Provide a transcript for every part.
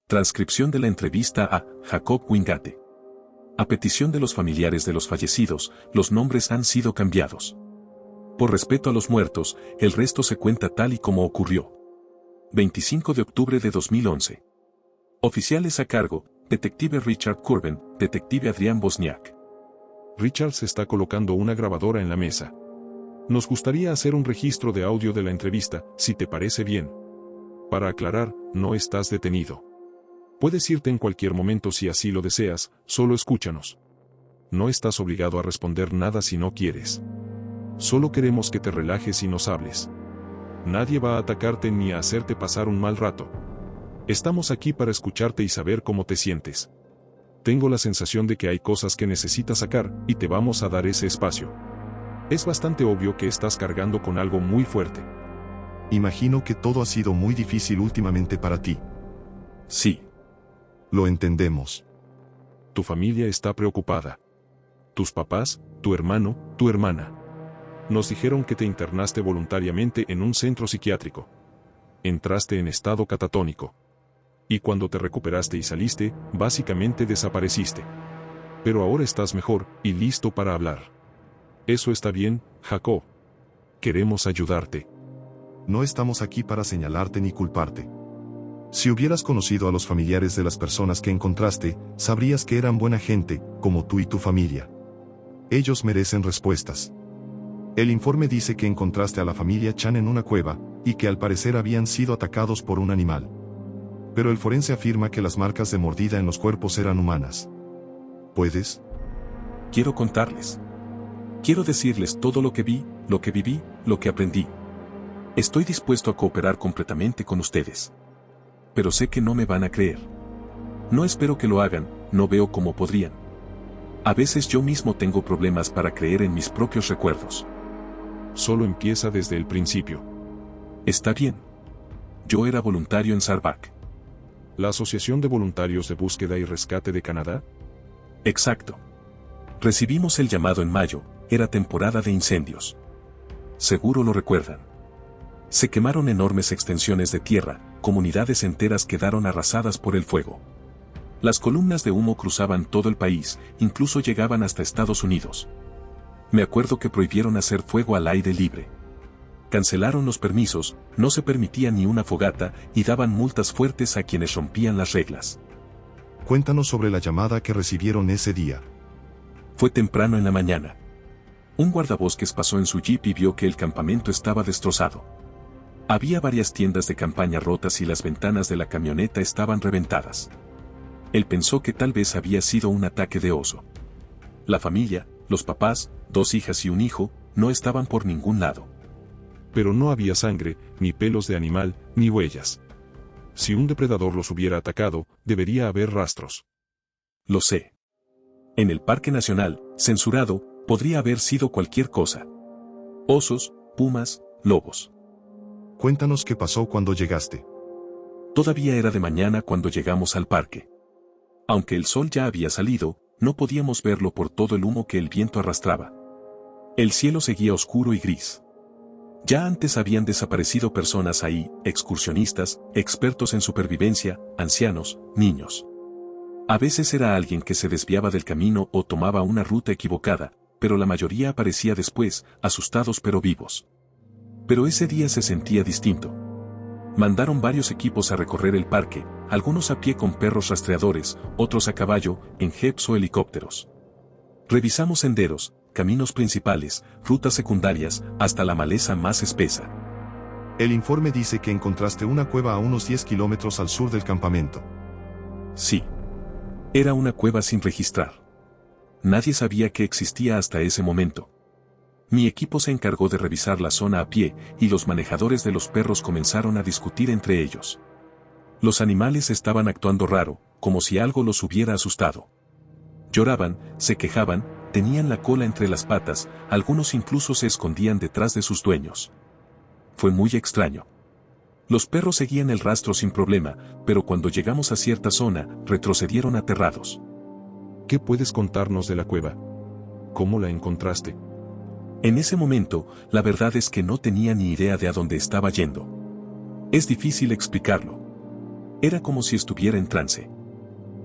Transcripción de la entrevista a Jacob Wingate. A petición de los familiares de los fallecidos, los nombres han sido cambiados. Por respeto a los muertos, el resto se cuenta tal y como ocurrió. 25 de octubre de 2011. Oficiales a cargo, Detective Richard Curben, Detective Adrián Bosniak. Richard se está colocando una grabadora en la mesa. Nos gustaría hacer un registro de audio de la entrevista, si te parece bien. Para aclarar, no estás detenido. Puedes irte en cualquier momento si así lo deseas, solo escúchanos. No estás obligado a responder nada si no quieres. Solo queremos que te relajes y nos hables. Nadie va a atacarte ni a hacerte pasar un mal rato. Estamos aquí para escucharte y saber cómo te sientes. Tengo la sensación de que hay cosas que necesitas sacar, y te vamos a dar ese espacio. Es bastante obvio que estás cargando con algo muy fuerte. Imagino que todo ha sido muy difícil últimamente para ti. Sí. Lo entendemos. Tu familia está preocupada. Tus papás, tu hermano, tu hermana. Nos dijeron que te internaste voluntariamente en un centro psiquiátrico. Entraste en estado catatónico. Y cuando te recuperaste y saliste, básicamente desapareciste. Pero ahora estás mejor, y listo para hablar. Eso está bien, Jacob. Queremos ayudarte. No estamos aquí para señalarte ni culparte. Si hubieras conocido a los familiares de las personas que encontraste, sabrías que eran buena gente, como tú y tu familia. Ellos merecen respuestas. El informe dice que encontraste a la familia Chan en una cueva, y que al parecer habían sido atacados por un animal. Pero el forense afirma que las marcas de mordida en los cuerpos eran humanas. ¿Puedes? Quiero contarles. Quiero decirles todo lo que vi, lo que viví, lo que aprendí. Estoy dispuesto a cooperar completamente con ustedes. Pero sé que no me van a creer. No espero que lo hagan, no veo cómo podrían. A veces yo mismo tengo problemas para creer en mis propios recuerdos. Solo empieza desde el principio. Está bien. Yo era voluntario en Sarbac. ¿La Asociación de Voluntarios de Búsqueda y Rescate de Canadá? Exacto. Recibimos el llamado en mayo, era temporada de incendios. Seguro lo recuerdan. Se quemaron enormes extensiones de tierra, comunidades enteras quedaron arrasadas por el fuego. Las columnas de humo cruzaban todo el país, incluso llegaban hasta Estados Unidos. Me acuerdo que prohibieron hacer fuego al aire libre. Cancelaron los permisos, no se permitía ni una fogata y daban multas fuertes a quienes rompían las reglas. Cuéntanos sobre la llamada que recibieron ese día. Fue temprano en la mañana. Un guardabosques pasó en su jeep y vio que el campamento estaba destrozado. Había varias tiendas de campaña rotas y las ventanas de la camioneta estaban reventadas. Él pensó que tal vez había sido un ataque de oso. La familia, los papás, 2 hijas y un hijo, no estaban por ningún lado. Pero no había sangre, ni pelos de animal, ni huellas. Si un depredador los hubiera atacado, debería haber rastros. Lo sé. En el Parque Nacional, censurado, podría haber sido cualquier cosa. Osos, pumas, lobos. Cuéntanos qué pasó cuando llegaste. Todavía era de mañana cuando llegamos al parque. Aunque el sol ya había salido, no podíamos verlo por todo el humo que el viento arrastraba. El cielo seguía oscuro y gris. Ya antes habían desaparecido personas ahí, excursionistas, expertos en supervivencia, ancianos, niños. A veces era alguien que se desviaba del camino o tomaba una ruta equivocada, pero la mayoría aparecía después, asustados pero vivos. Pero ese día se sentía distinto. Mandaron varios equipos a recorrer el parque, algunos a pie con perros rastreadores, otros a caballo, en jeeps o helicópteros. Revisamos senderos, caminos principales, rutas secundarias, hasta la maleza más espesa. El informe dice que encontraste una cueva a unos 10 kilómetros al sur del campamento. Sí. Era una cueva sin registrar. Nadie sabía que existía hasta ese momento. Mi equipo se encargó de revisar la zona a pie, y los manejadores de los perros comenzaron a discutir entre ellos. Los animales estaban actuando raro, como si algo los hubiera asustado. Lloraban, se quejaban, tenían la cola entre las patas, algunos incluso se escondían detrás de sus dueños. Fue muy extraño. Los perros seguían el rastro sin problema, pero cuando llegamos a cierta zona, retrocedieron aterrados. ¿Qué puedes contarnos de la cueva? ¿Cómo la encontraste? En ese momento, la verdad es que no tenía ni idea de a dónde estaba yendo. Es difícil explicarlo. Era como si estuviera en trance.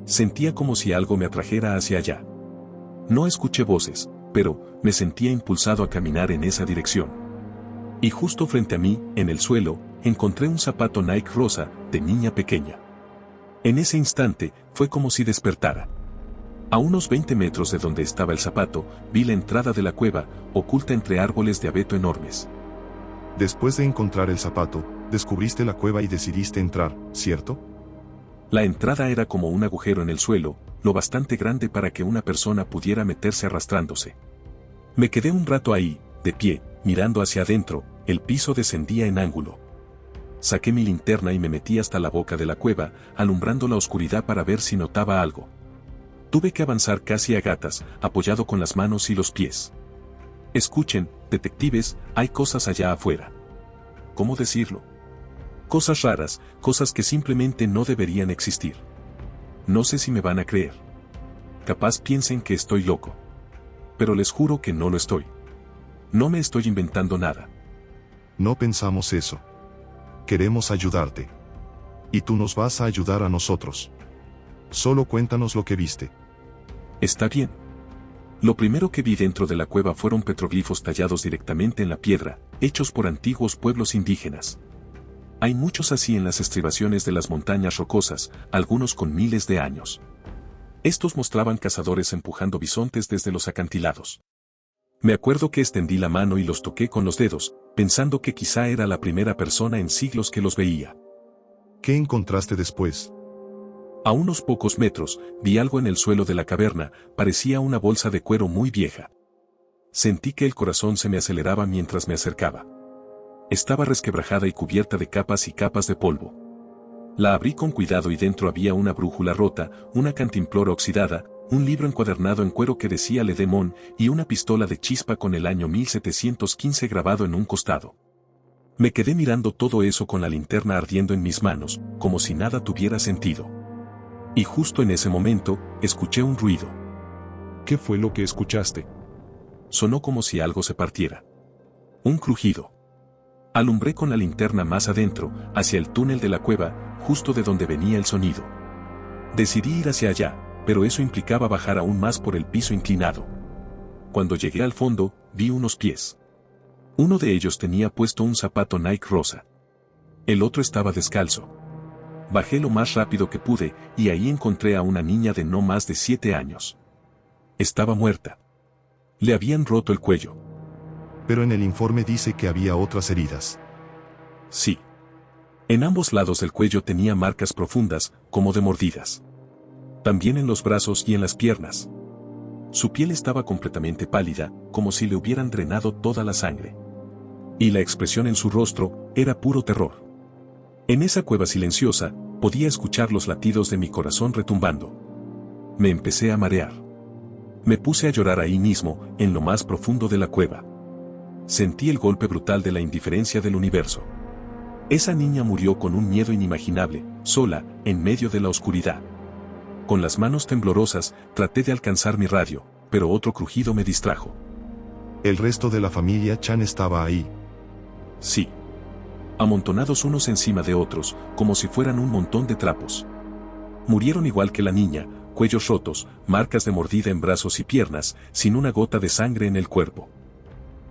Sentía como si algo me atrajera hacia allá. No escuché voces, pero me sentía impulsado a caminar en esa dirección. Y justo frente a mí, en el suelo, encontré un zapato Nike rosa, de niña pequeña. En ese instante, fue como si despertara. A unos 20 metros de donde estaba el zapato, vi la entrada de la cueva, oculta entre árboles de abeto enormes. Después de encontrar el zapato, descubriste la cueva y decidiste entrar, ¿cierto? La entrada era como un agujero en el suelo, lo bastante grande para que una persona pudiera meterse arrastrándose. Me quedé un rato ahí, de pie, mirando hacia adentro, el piso descendía en ángulo. Saqué mi linterna y me metí hasta la boca de la cueva, alumbrando la oscuridad para ver si notaba algo. Tuve que avanzar casi a gatas, apoyado con las manos y los pies. Escuchen, detectives, hay cosas allá afuera. ¿Cómo decirlo? Cosas raras, cosas que simplemente no deberían existir. No sé si me van a creer. Capaz piensen que estoy loco. Pero les juro que no lo estoy. No me estoy inventando nada. No pensamos eso. Queremos ayudarte. Y tú nos vas a ayudar a nosotros. Solo cuéntanos lo que viste. Está bien. Lo primero que vi dentro de la cueva fueron petroglifos tallados directamente en la piedra, hechos por antiguos pueblos indígenas. Hay muchos así en las estribaciones de las montañas rocosas, algunos con miles de años. Estos mostraban cazadores empujando bisontes desde los acantilados. Me acuerdo que extendí la mano y los toqué con los dedos, pensando que quizá era la primera persona en siglos que los veía. ¿Qué encontraste después? A unos pocos metros, vi algo en el suelo de la caverna, parecía una bolsa de cuero muy vieja. Sentí que el corazón se me aceleraba mientras me acercaba. Estaba resquebrajada y cubierta de capas y capas de polvo. La abrí con cuidado y dentro había una brújula rota, una cantimplora oxidada, un libro encuadernado en cuero que decía Le Demon y una pistola de chispa con el año 1715 grabado en un costado. Me quedé mirando todo eso con la linterna ardiendo en mis manos, como si nada tuviera sentido. Y justo en ese momento, escuché un ruido. ¿Qué fue lo que escuchaste? Sonó como si algo se partiera. Un crujido. Alumbré con la linterna más adentro, hacia el túnel de la cueva, justo de donde venía el sonido. Decidí ir hacia allá, pero eso implicaba bajar aún más por el piso inclinado. Cuando llegué al fondo, vi unos pies. Uno de ellos tenía puesto un zapato Nike rosa. El otro estaba descalzo. Bajé lo más rápido que pude, y ahí encontré a una niña de no más de 7 años. Estaba muerta. Le habían roto el cuello. Pero en el informe dice que había otras heridas. Sí. En ambos lados del cuello tenía marcas profundas, como de mordidas. También en los brazos y en las piernas. Su piel estaba completamente pálida, como si le hubieran drenado toda la sangre. Y la expresión en su rostro era puro terror. En esa cueva silenciosa, podía escuchar los latidos de mi corazón retumbando. Me empecé a marear. Me puse a llorar ahí mismo, en lo más profundo de la cueva. Sentí el golpe brutal de la indiferencia del universo. Esa niña murió con un miedo inimaginable, sola, en medio de la oscuridad. Con las manos temblorosas, traté de alcanzar mi radio, pero otro crujido me distrajo. El resto de la familia Chan estaba ahí. Sí. Amontonados unos encima de otros, como si fueran un montón de trapos. Murieron igual que la niña, cuellos rotos, marcas de mordida en brazos y piernas, sin una gota de sangre en el cuerpo.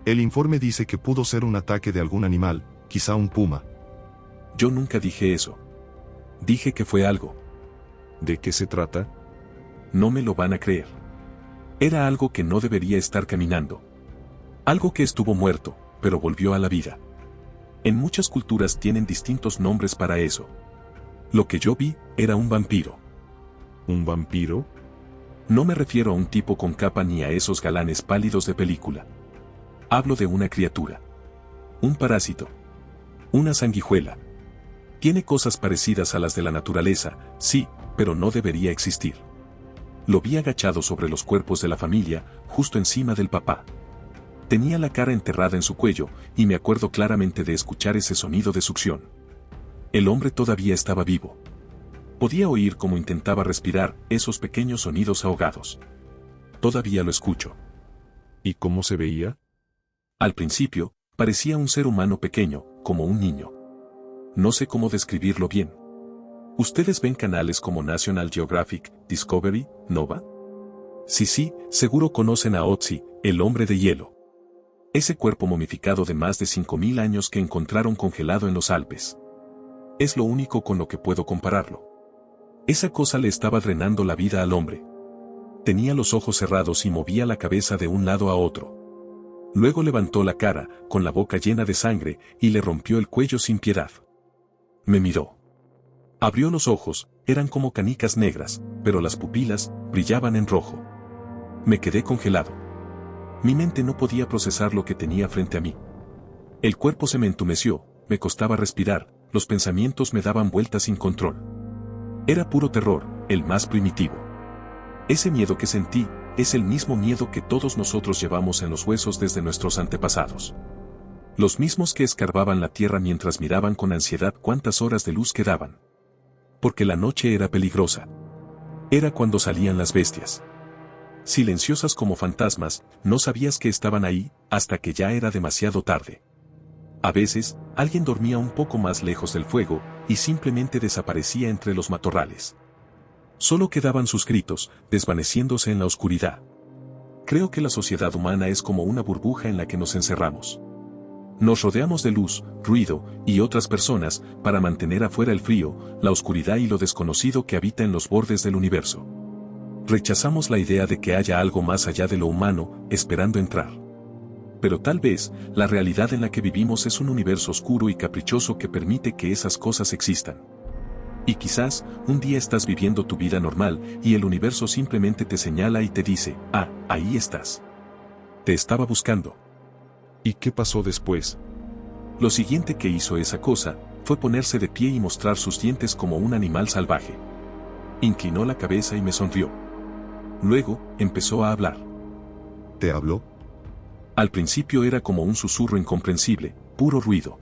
El informe dice que pudo ser un ataque de algún animal, quizá un puma. Yo nunca dije eso. Dije que fue algo. ¿De qué se trata? No me lo van a creer. Era algo que no debería estar caminando. Algo que estuvo muerto, pero volvió a la vida. En muchas culturas tienen distintos nombres para eso. Lo que yo vi era un vampiro. ¿Un vampiro? No me refiero a un tipo con capa ni a esos galanes pálidos de película. Hablo de una criatura. Un parásito. Una sanguijuela. Tiene cosas parecidas a las de la naturaleza, sí, pero no debería existir. Lo vi agachado sobre los cuerpos de la familia, justo encima del papá. Tenía la cara enterrada en su cuello, y me acuerdo claramente de escuchar ese sonido de succión. El hombre todavía estaba vivo. Podía oír cómo intentaba respirar esos pequeños sonidos ahogados. Todavía lo escucho. ¿Y cómo se veía? Al principio, parecía un ser humano pequeño, como un niño. No sé cómo describirlo bien. ¿Ustedes ven canales como National Geographic, Discovery, Nova? Sí, seguro conocen a Otzi, el hombre de hielo. Ese cuerpo momificado de más de 5.000 años que encontraron congelado en los Alpes. Es lo único con lo que puedo compararlo. Esa cosa le estaba drenando la vida al hombre. Tenía los ojos cerrados y movía la cabeza de un lado a otro. Luego levantó la cara, con la boca llena de sangre, y le rompió el cuello sin piedad. Me miró. Abrió los ojos, eran como canicas negras, pero las pupilas brillaban en rojo. Me quedé congelado. Mi mente no podía procesar lo que tenía frente a mí. El cuerpo se me entumeció, me costaba respirar, los pensamientos me daban vueltas sin control. Era puro terror, el más primitivo. Ese miedo que sentí, es el mismo miedo que todos nosotros llevamos en los huesos desde nuestros antepasados. Los mismos que escarbaban la tierra mientras miraban con ansiedad cuántas horas de luz quedaban. Porque la noche era peligrosa. Era cuando salían las bestias. Silenciosas como fantasmas, no sabías que estaban ahí, hasta que ya era demasiado tarde. A veces, alguien dormía un poco más lejos del fuego, y simplemente desaparecía entre los matorrales. Solo quedaban sus gritos, desvaneciéndose en la oscuridad. Creo que la sociedad humana es como una burbuja en la que nos encerramos. Nos rodeamos de luz, ruido, y otras personas, para mantener afuera el frío, la oscuridad y lo desconocido que habita en los bordes del universo. Rechazamos la idea de que haya algo más allá de lo humano, esperando entrar. Pero tal vez, la realidad en la que vivimos es un universo oscuro y caprichoso que permite que esas cosas existan. Y quizás, un día estás viviendo tu vida normal, y el universo simplemente te señala y te dice, ahí estás. Te estaba buscando. ¿Y qué pasó después? Lo siguiente que hizo esa cosa, fue ponerse de pie y mostrar sus dientes como un animal salvaje. Inclinó la cabeza y me sonrió. Luego, empezó a hablar. ¿Te habló? Al principio era como un susurro incomprensible, puro ruido.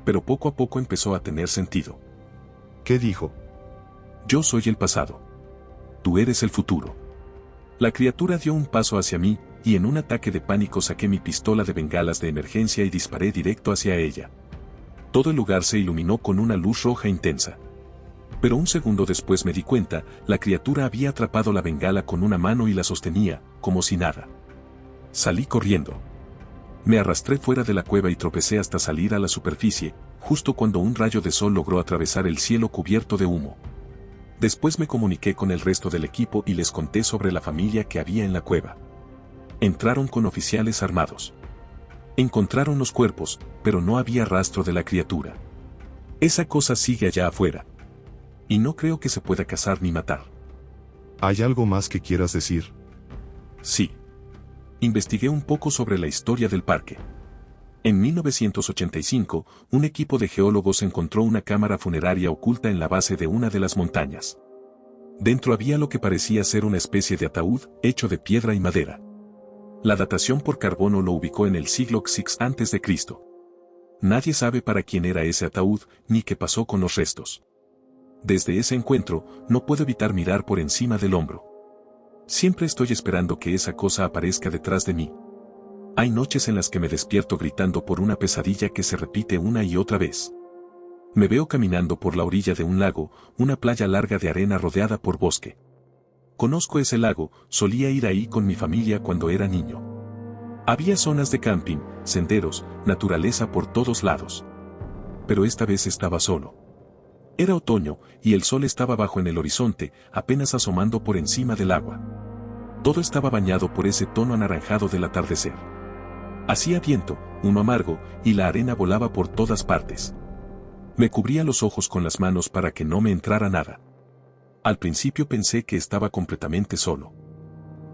Pero poco a poco empezó a tener sentido. ¿Qué dijo? Yo soy el pasado. Tú eres el futuro. La criatura dio un paso hacia mí, y en un ataque de pánico saqué mi pistola de bengalas de emergencia y disparé directo hacia ella. Todo el lugar se iluminó con una luz roja intensa. Pero un segundo después me di cuenta, la criatura había atrapado la bengala con una mano y la sostenía, como si nada. Salí corriendo. Me arrastré fuera de la cueva y tropecé hasta salir a la superficie, justo cuando un rayo de sol logró atravesar el cielo cubierto de humo. Después me comuniqué con el resto del equipo y les conté sobre la familia que había en la cueva. Entraron con oficiales armados. Encontraron los cuerpos, pero no había rastro de la criatura. Esa cosa sigue allá afuera. Y no creo que se pueda cazar ni matar. ¿Hay algo más que quieras decir? Sí. Investigué un poco sobre la historia del parque. En 1985, un equipo de geólogos encontró una cámara funeraria oculta en la base de una de las montañas. Dentro había lo que parecía ser una especie de ataúd, hecho de piedra y madera. La datación por carbono lo ubicó en el siglo VI a.C. Nadie sabe para quién era ese ataúd, ni qué pasó con los restos. Desde ese encuentro, no puedo evitar mirar por encima del hombro. Siempre estoy esperando que esa cosa aparezca detrás de mí. Hay noches en las que me despierto gritando por una pesadilla que se repite una y otra vez. Me veo caminando por la orilla de un lago, una playa larga de arena rodeada por bosque. Conozco ese lago, solía ir ahí con mi familia cuando era niño. Había zonas de camping, senderos, naturaleza por todos lados. Pero esta vez estaba solo. Era otoño, y el sol estaba bajo en el horizonte, apenas asomando por encima del agua. Todo estaba bañado por ese tono anaranjado del atardecer. Hacía viento, uno amargo, y la arena volaba por todas partes. Me cubría los ojos con las manos para que no me entrara nada. Al principio pensé que estaba completamente solo.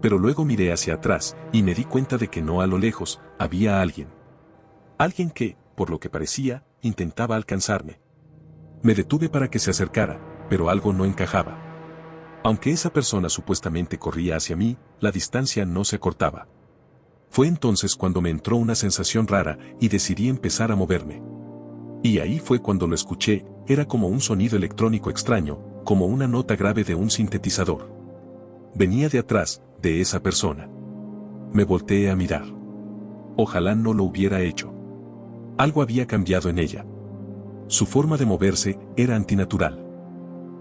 Pero luego miré hacia atrás, y me di cuenta de que no a lo lejos, había alguien. Alguien que, por lo que parecía, intentaba alcanzarme. Me detuve para que se acercara, pero algo no encajaba. Aunque esa persona supuestamente corría hacia mí, la distancia no se cortaba. Fue entonces cuando me entró una sensación rara y decidí empezar a moverme. Y ahí fue cuando lo escuché, era como un sonido electrónico extraño, como una nota grave de un sintetizador. Venía de atrás, de esa persona. Me volteé a mirar. Ojalá no lo hubiera hecho. Algo había cambiado en ella. Su forma de moverse era antinatural.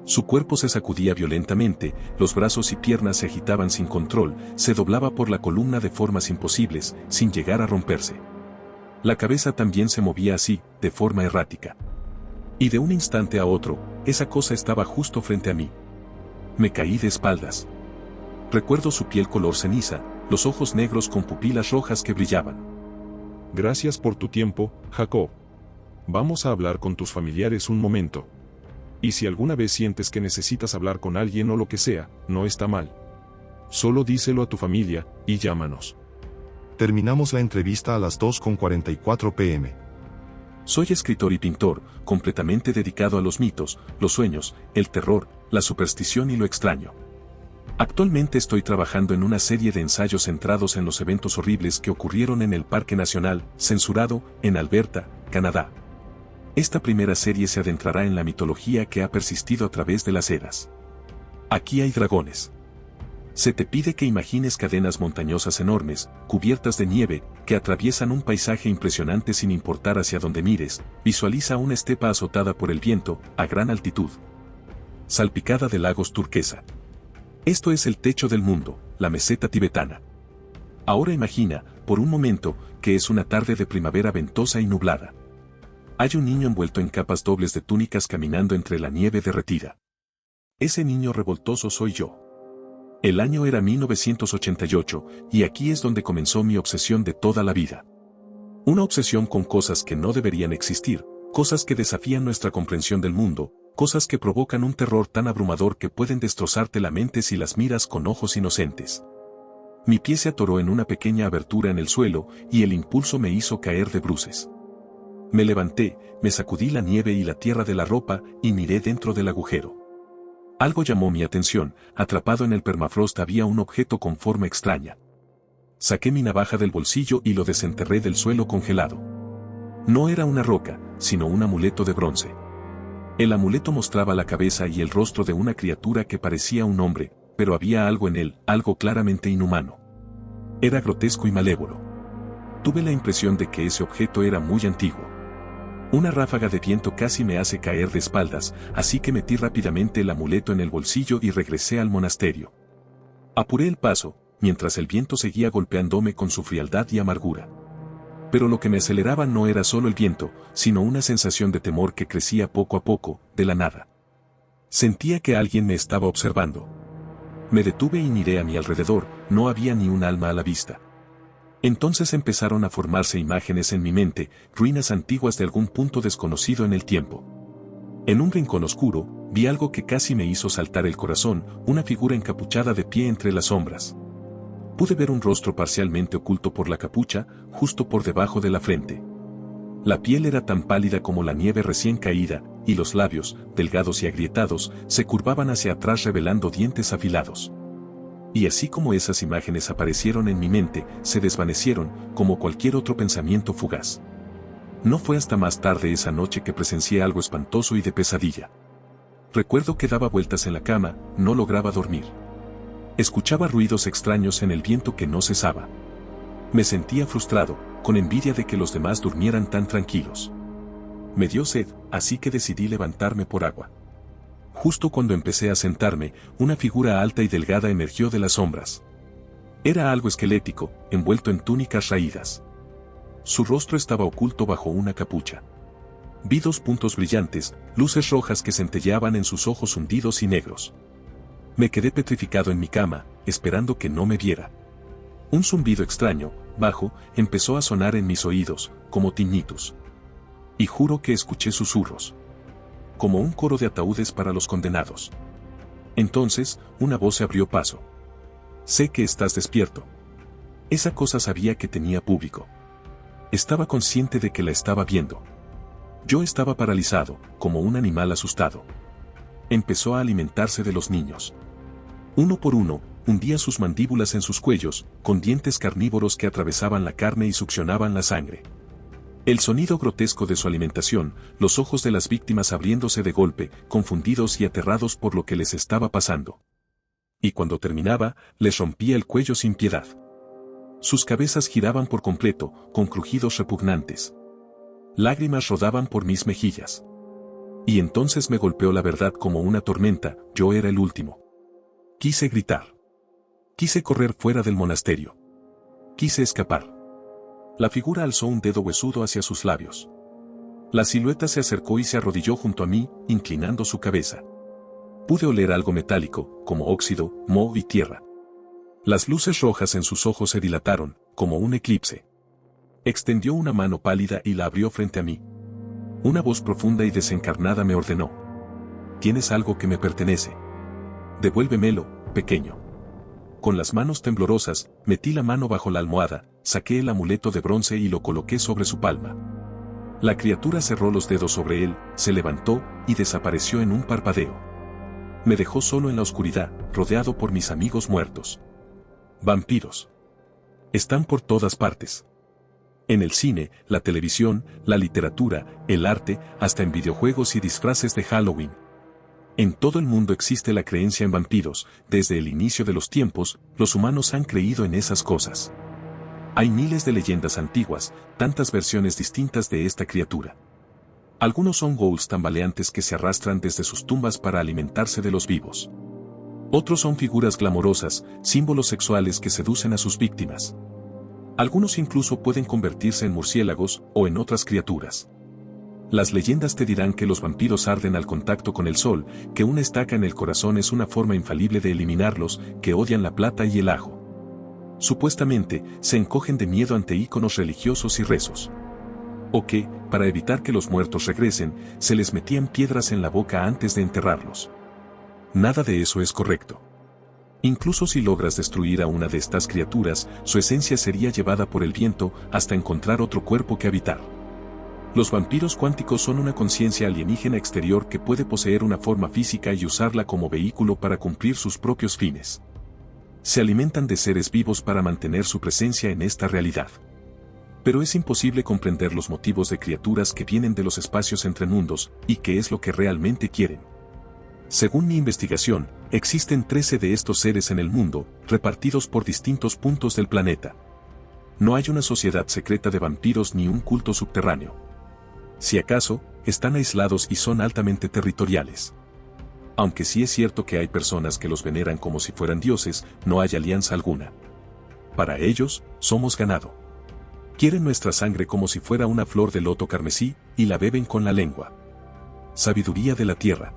Su cuerpo se sacudía violentamente, los brazos y piernas se agitaban sin control, se doblaba por la columna de formas imposibles, sin llegar a romperse. La cabeza también se movía así, de forma errática. Y de un instante a otro, esa cosa estaba justo frente a mí. Me caí de espaldas. Recuerdo su piel color ceniza, los ojos negros con pupilas rojas que brillaban. Gracias por tu tiempo, Jacob. Vamos a hablar con tus familiares un momento. Y si alguna vez sientes que necesitas hablar con alguien o lo que sea, no está mal. Solo díselo a tu familia, y llámanos. Terminamos la entrevista a las 2:44 p.m. Soy escritor y pintor, completamente dedicado a los mitos, los sueños, el terror, la superstición y lo extraño. Actualmente estoy trabajando en una serie de ensayos centrados en los eventos horribles que ocurrieron en el Parque Nacional, censurado, en Alberta, Canadá. Esta primera serie se adentrará en la mitología que ha persistido a través de las eras. Aquí hay dragones. Se te pide que imagines cadenas montañosas enormes, cubiertas de nieve, que atraviesan un paisaje impresionante sin importar hacia dónde mires. Visualiza una estepa azotada por el viento, a gran altitud, salpicada de lagos turquesa. Esto es el techo del mundo, la meseta tibetana. Ahora imagina, por un momento, que es una tarde de primavera ventosa y nublada. Hay un niño envuelto en capas dobles de túnicas caminando entre la nieve derretida. Ese niño revoltoso soy yo. El año era 1988, y aquí es donde comenzó mi obsesión de toda la vida. Una obsesión con cosas que no deberían existir, cosas que desafían nuestra comprensión del mundo, cosas que provocan un terror tan abrumador que pueden destrozarte la mente si las miras con ojos inocentes. Mi pie se atoró en una pequeña abertura en el suelo, y el impulso me hizo caer de bruces. Me levanté, me sacudí la nieve y la tierra de la ropa, y miré dentro del agujero. Algo llamó mi atención, atrapado en el permafrost había un objeto con forma extraña. Saqué mi navaja del bolsillo y lo desenterré del suelo congelado. No era una roca, sino un amuleto de bronce. El amuleto mostraba la cabeza y el rostro de una criatura que parecía un hombre, pero había algo en él, algo claramente inhumano. Era grotesco y malévolo. Tuve la impresión de que ese objeto era muy antiguo. Una ráfaga de viento casi me hace caer de espaldas, así que metí rápidamente el amuleto en el bolsillo y regresé al monasterio. Apuré el paso, mientras el viento seguía golpeándome con su frialdad y amargura. Pero lo que me aceleraba no era solo el viento, sino una sensación de temor que crecía poco a poco, de la nada. Sentía que alguien me estaba observando. Me detuve y miré a mi alrededor, no había ni un alma a la vista. Entonces empezaron a formarse imágenes en mi mente, ruinas antiguas de algún punto desconocido en el tiempo. En un rincón oscuro, vi algo que casi me hizo saltar el corazón, una figura encapuchada de pie entre las sombras. Pude ver un rostro parcialmente oculto por la capucha, justo por debajo de la frente. La piel era tan pálida como la nieve recién caída, y los labios, delgados y agrietados, se curvaban hacia atrás revelando dientes afilados. Y así como esas imágenes aparecieron en mi mente, se desvanecieron, como cualquier otro pensamiento fugaz. No fue hasta más tarde esa noche que presencié algo espantoso y de pesadilla. Recuerdo que daba vueltas en la cama, no lograba dormir. Escuchaba ruidos extraños en el viento que no cesaba. Me sentía frustrado, con envidia de que los demás durmieran tan tranquilos. Me dio sed, así que decidí levantarme por agua. Justo cuando empecé a sentarme, una figura alta y delgada emergió de las sombras. Era algo esquelético, envuelto en túnicas raídas. Su rostro estaba oculto bajo una capucha. Vi 2 puntos brillantes, luces rojas que centelleaban en sus ojos hundidos y negros. Me quedé petrificado en mi cama, esperando que no me viera. Un zumbido extraño, bajo, empezó a sonar en mis oídos, como tinnitus. Y juro que escuché susurros. Como un coro de ataúdes para los condenados. Entonces, una voz se abrió paso. Sé que estás despierto. Esa cosa sabía que tenía público. Estaba consciente de que la estaba viendo. Yo estaba paralizado, como un animal asustado. Empezó a alimentarse de los niños. Uno por uno, hundía sus mandíbulas en sus cuellos, con dientes carnívoros que atravesaban la carne y succionaban la sangre. El sonido grotesco de su alimentación, los ojos de las víctimas abriéndose de golpe, confundidos y aterrados por lo que les estaba pasando. Y cuando terminaba, les rompía el cuello sin piedad. Sus cabezas giraban por completo, con crujidos repugnantes. Lágrimas rodaban por mis mejillas. Y entonces me golpeó la verdad como una tormenta, yo era el último. Quise gritar. Quise correr fuera del monasterio. Quise escapar. La figura alzó un dedo huesudo hacia sus labios. La silueta se acercó y se arrodilló junto a mí, inclinando su cabeza. Pude oler algo metálico, como óxido, moho y tierra. Las luces rojas en sus ojos se dilataron, como un eclipse. Extendió una mano pálida y la abrió frente a mí. Una voz profunda y desencarnada me ordenó. Tienes algo que me pertenece. Devuélvemelo, pequeño. Con las manos temblorosas, metí la mano bajo la almohada, saqué el amuleto de bronce y lo coloqué sobre su palma. La criatura cerró los dedos sobre él, se levantó y desapareció en un parpadeo. Me dejó solo en la oscuridad, rodeado por mis amigos muertos. Vampiros. Están por todas partes. En el cine, la televisión, la literatura, el arte, hasta en videojuegos y disfraces de Halloween. En todo el mundo existe la creencia en vampiros, desde el inicio de los tiempos, los humanos han creído en esas cosas. Hay miles de leyendas antiguas, tantas versiones distintas de esta criatura. Algunos son ghouls tambaleantes que se arrastran desde sus tumbas para alimentarse de los vivos. Otros son figuras glamorosas, símbolos sexuales que seducen a sus víctimas. Algunos incluso pueden convertirse en murciélagos o en otras criaturas. Las leyendas te dirán que los vampiros arden al contacto con el sol, que una estaca en el corazón es una forma infalible de eliminarlos, que odian la plata y el ajo. Supuestamente, se encogen de miedo ante íconos religiosos y rezos. O que, para evitar que los muertos regresen, se les metían piedras en la boca antes de enterrarlos. Nada de eso es correcto. Incluso si logras destruir a una de estas criaturas, su esencia sería llevada por el viento hasta encontrar otro cuerpo que habitar. Los vampiros cuánticos son una conciencia alienígena exterior que puede poseer una forma física y usarla como vehículo para cumplir sus propios fines. Se alimentan de seres vivos para mantener su presencia en esta realidad. Pero es imposible comprender los motivos de criaturas que vienen de los espacios entre mundos y qué es lo que realmente quieren. Según mi investigación, existen 13 de estos seres en el mundo, repartidos por distintos puntos del planeta. No hay una sociedad secreta de vampiros ni un culto subterráneo. Si acaso, están aislados y son altamente territoriales. Aunque sí es cierto que hay personas que los veneran como si fueran dioses, no hay alianza alguna. Para ellos, somos ganado. Quieren nuestra sangre como si fuera una flor de loto carmesí, y la beben con la lengua. Sabiduría de la tierra.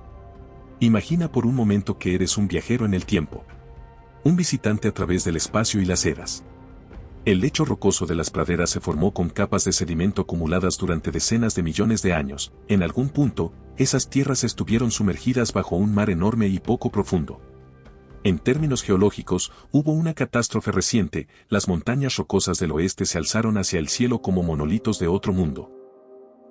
Imagina por un momento que eres un viajero en el tiempo. Un visitante a través del espacio y las eras. El lecho rocoso de las praderas se formó con capas de sedimento acumuladas durante decenas de millones de años. En algún punto, esas tierras estuvieron sumergidas bajo un mar enorme y poco profundo. En términos geológicos, hubo una catástrofe reciente, las montañas rocosas del oeste se alzaron hacia el cielo como monolitos de otro mundo.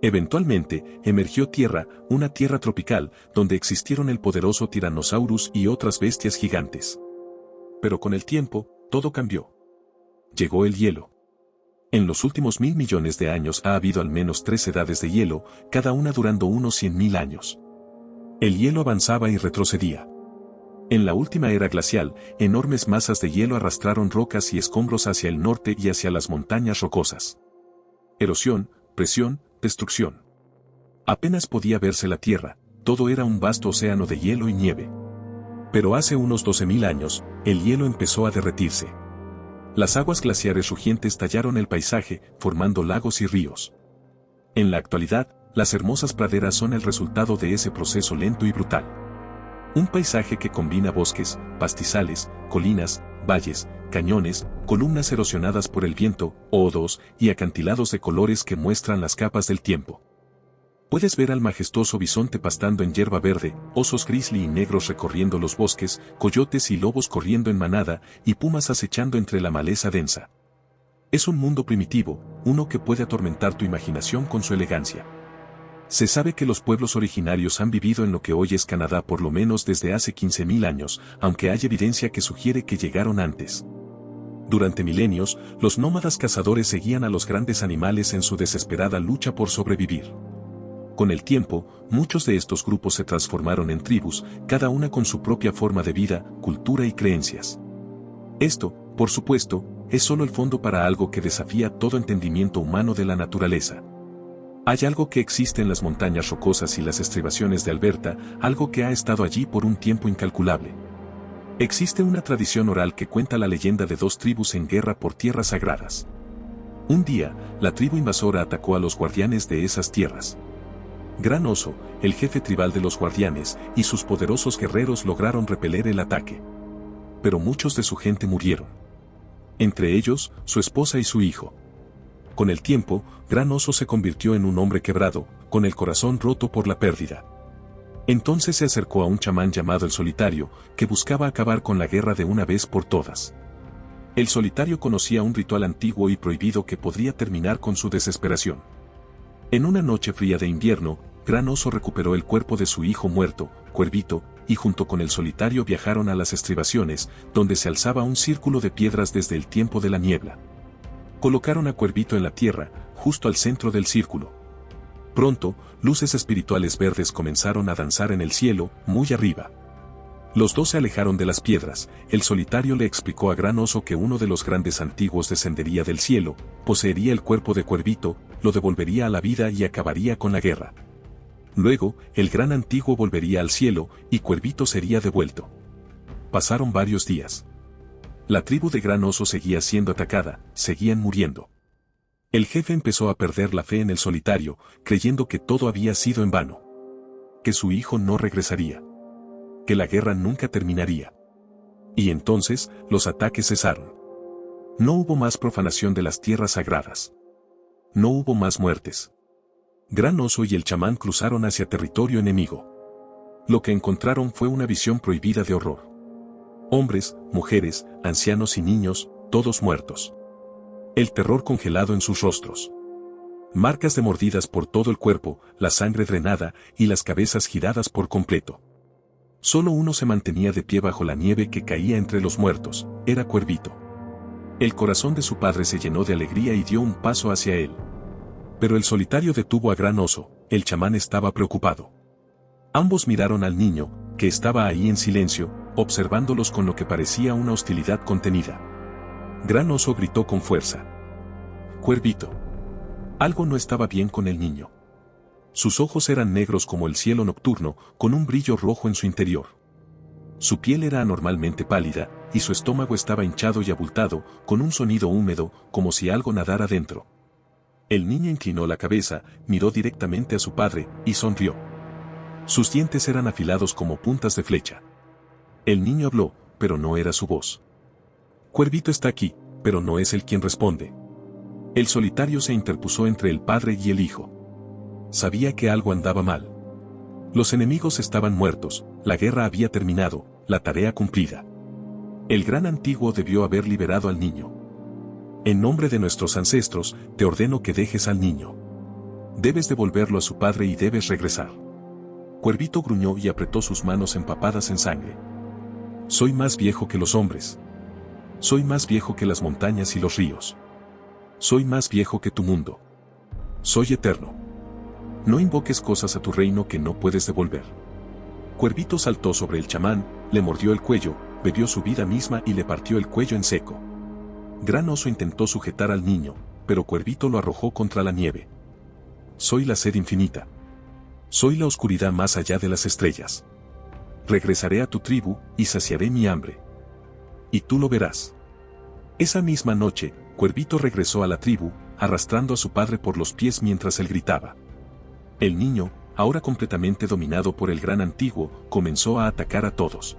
Eventualmente, emergió tierra, una tierra tropical, donde existieron el poderoso Tyrannosaurus y otras bestias gigantes. Pero con el tiempo, todo cambió. Llegó el hielo. En los últimos 1.000 millones de años ha habido al menos 3 edades de hielo, cada una durando unos 100.000 años. El hielo avanzaba y retrocedía. En la última era glacial, enormes masas de hielo arrastraron rocas y escombros hacia el norte y hacia las montañas rocosas. Erosión, presión, destrucción. Apenas podía verse la tierra, todo era un vasto océano de hielo y nieve. Pero hace unos 12.000 años, el hielo empezó a derretirse. Las aguas glaciares rugientes tallaron el paisaje, formando lagos y ríos. En la actualidad, las hermosas praderas son el resultado de ese proceso lento y brutal. Un paisaje que combina bosques, pastizales, colinas, valles, cañones, columnas erosionadas por el viento, odos y acantilados de colores que muestran las capas del tiempo. Puedes ver al majestuoso bisonte pastando en hierba verde, osos grizzly y negros recorriendo los bosques, coyotes y lobos corriendo en manada, y pumas acechando entre la maleza densa. Es un mundo primitivo, uno que puede atormentar tu imaginación con su elegancia. Se sabe que los pueblos originarios han vivido en lo que hoy es Canadá por lo menos desde hace 15.000 años, aunque hay evidencia que sugiere que llegaron antes. Durante milenios, los nómadas cazadores seguían a los grandes animales en su desesperada lucha por sobrevivir. Con el tiempo, muchos de estos grupos se transformaron en tribus, cada una con su propia forma de vida, cultura y creencias. Esto, por supuesto, es solo el fondo para algo que desafía todo entendimiento humano de la naturaleza. Hay algo que existe en las montañas rocosas y las estribaciones de Alberta, algo que ha estado allí por un tiempo incalculable. Existe una tradición oral que cuenta la leyenda de dos tribus en guerra por tierras sagradas. Un día, la tribu invasora atacó a los guardianes de esas tierras. Gran Oso, el jefe tribal de los guardianes, y sus poderosos guerreros lograron repeler el ataque. Pero muchos de su gente murieron. Entre ellos, su esposa y su hijo. Con el tiempo, Gran Oso se convirtió en un hombre quebrado, con el corazón roto por la pérdida. Entonces se acercó a un chamán llamado el Solitario, que buscaba acabar con la guerra de una vez por todas. El Solitario conocía un ritual antiguo y prohibido que podría terminar con su desesperación. En una noche fría de invierno, Gran Oso recuperó el cuerpo de su hijo muerto, Cuervito, y junto con el Solitario viajaron a las estribaciones, donde se alzaba un círculo de piedras desde el tiempo de la niebla. Colocaron a Cuervito en la tierra, justo al centro del círculo. Pronto, luces espirituales verdes comenzaron a danzar en el cielo, muy arriba. Los dos se alejaron de las piedras. El Solitario le explicó a Gran Oso que uno de los grandes antiguos descendería del cielo, poseería el cuerpo de Cuervito, lo devolvería a la vida y acabaría con la guerra. Luego, el gran antiguo volvería al cielo, y Cuervito sería devuelto. Pasaron varios días. La tribu de Gran Oso seguía siendo atacada, seguían muriendo. El jefe empezó a perder la fe en el Solitario, creyendo que todo había sido en vano. Que su hijo no regresaría. Que la guerra nunca terminaría. Y entonces, los ataques cesaron. No hubo más profanación de las tierras sagradas. No hubo más muertes. Gran Oso y el chamán cruzaron hacia territorio enemigo. Lo que encontraron fue una visión prohibida de horror. Hombres, mujeres, ancianos y niños, todos muertos. El terror congelado en sus rostros. Marcas de mordidas por todo el cuerpo, la sangre drenada y las cabezas giradas por completo. Solo uno se mantenía de pie bajo la nieve que caía entre los muertos, era Cuervito. El corazón de su padre se llenó de alegría y dio un paso hacia él. Pero el Solitario detuvo a Gran Oso, el chamán estaba preocupado. Ambos miraron al niño, que estaba ahí en silencio, observándolos con lo que parecía una hostilidad contenida. Gran Oso gritó con fuerza. Cuervito. Algo no estaba bien con el niño. Sus ojos eran negros como el cielo nocturno, con un brillo rojo en su interior. Su piel era anormalmente pálida, y su estómago estaba hinchado y abultado, con un sonido húmedo, como si algo nadara dentro. El niño inclinó la cabeza, miró directamente a su padre, y sonrió. Sus dientes eran afilados como puntas de flecha. El niño habló, pero no era su voz. Cuervito está aquí, pero no es él quien responde. El Solitario se interpuso entre el padre y el hijo. Sabía que algo andaba mal. Los enemigos estaban muertos, la guerra había terminado, la tarea cumplida. El gran antiguo debió haber liberado al niño. En nombre de nuestros ancestros, te ordeno que dejes al niño. Debes devolverlo a su padre y debes regresar. Cuervito gruñó y apretó sus manos empapadas en sangre. Soy más viejo que los hombres. Soy más viejo que las montañas y los ríos. Soy más viejo que tu mundo. Soy eterno. No invoques cosas a tu reino que no puedes devolver. Cuervito saltó sobre el chamán, le mordió el cuello, bebió su vida misma y le partió el cuello en seco. Gran Oso intentó sujetar al niño, pero Cuervito lo arrojó contra la nieve. Soy la sed infinita. Soy la oscuridad más allá de las estrellas. Regresaré a tu tribu y saciaré mi hambre. Y tú lo verás. Esa misma noche, Cuervito regresó a la tribu, arrastrando a su padre por los pies mientras él gritaba. El niño, ahora completamente dominado por el gran antiguo, comenzó a atacar a todos.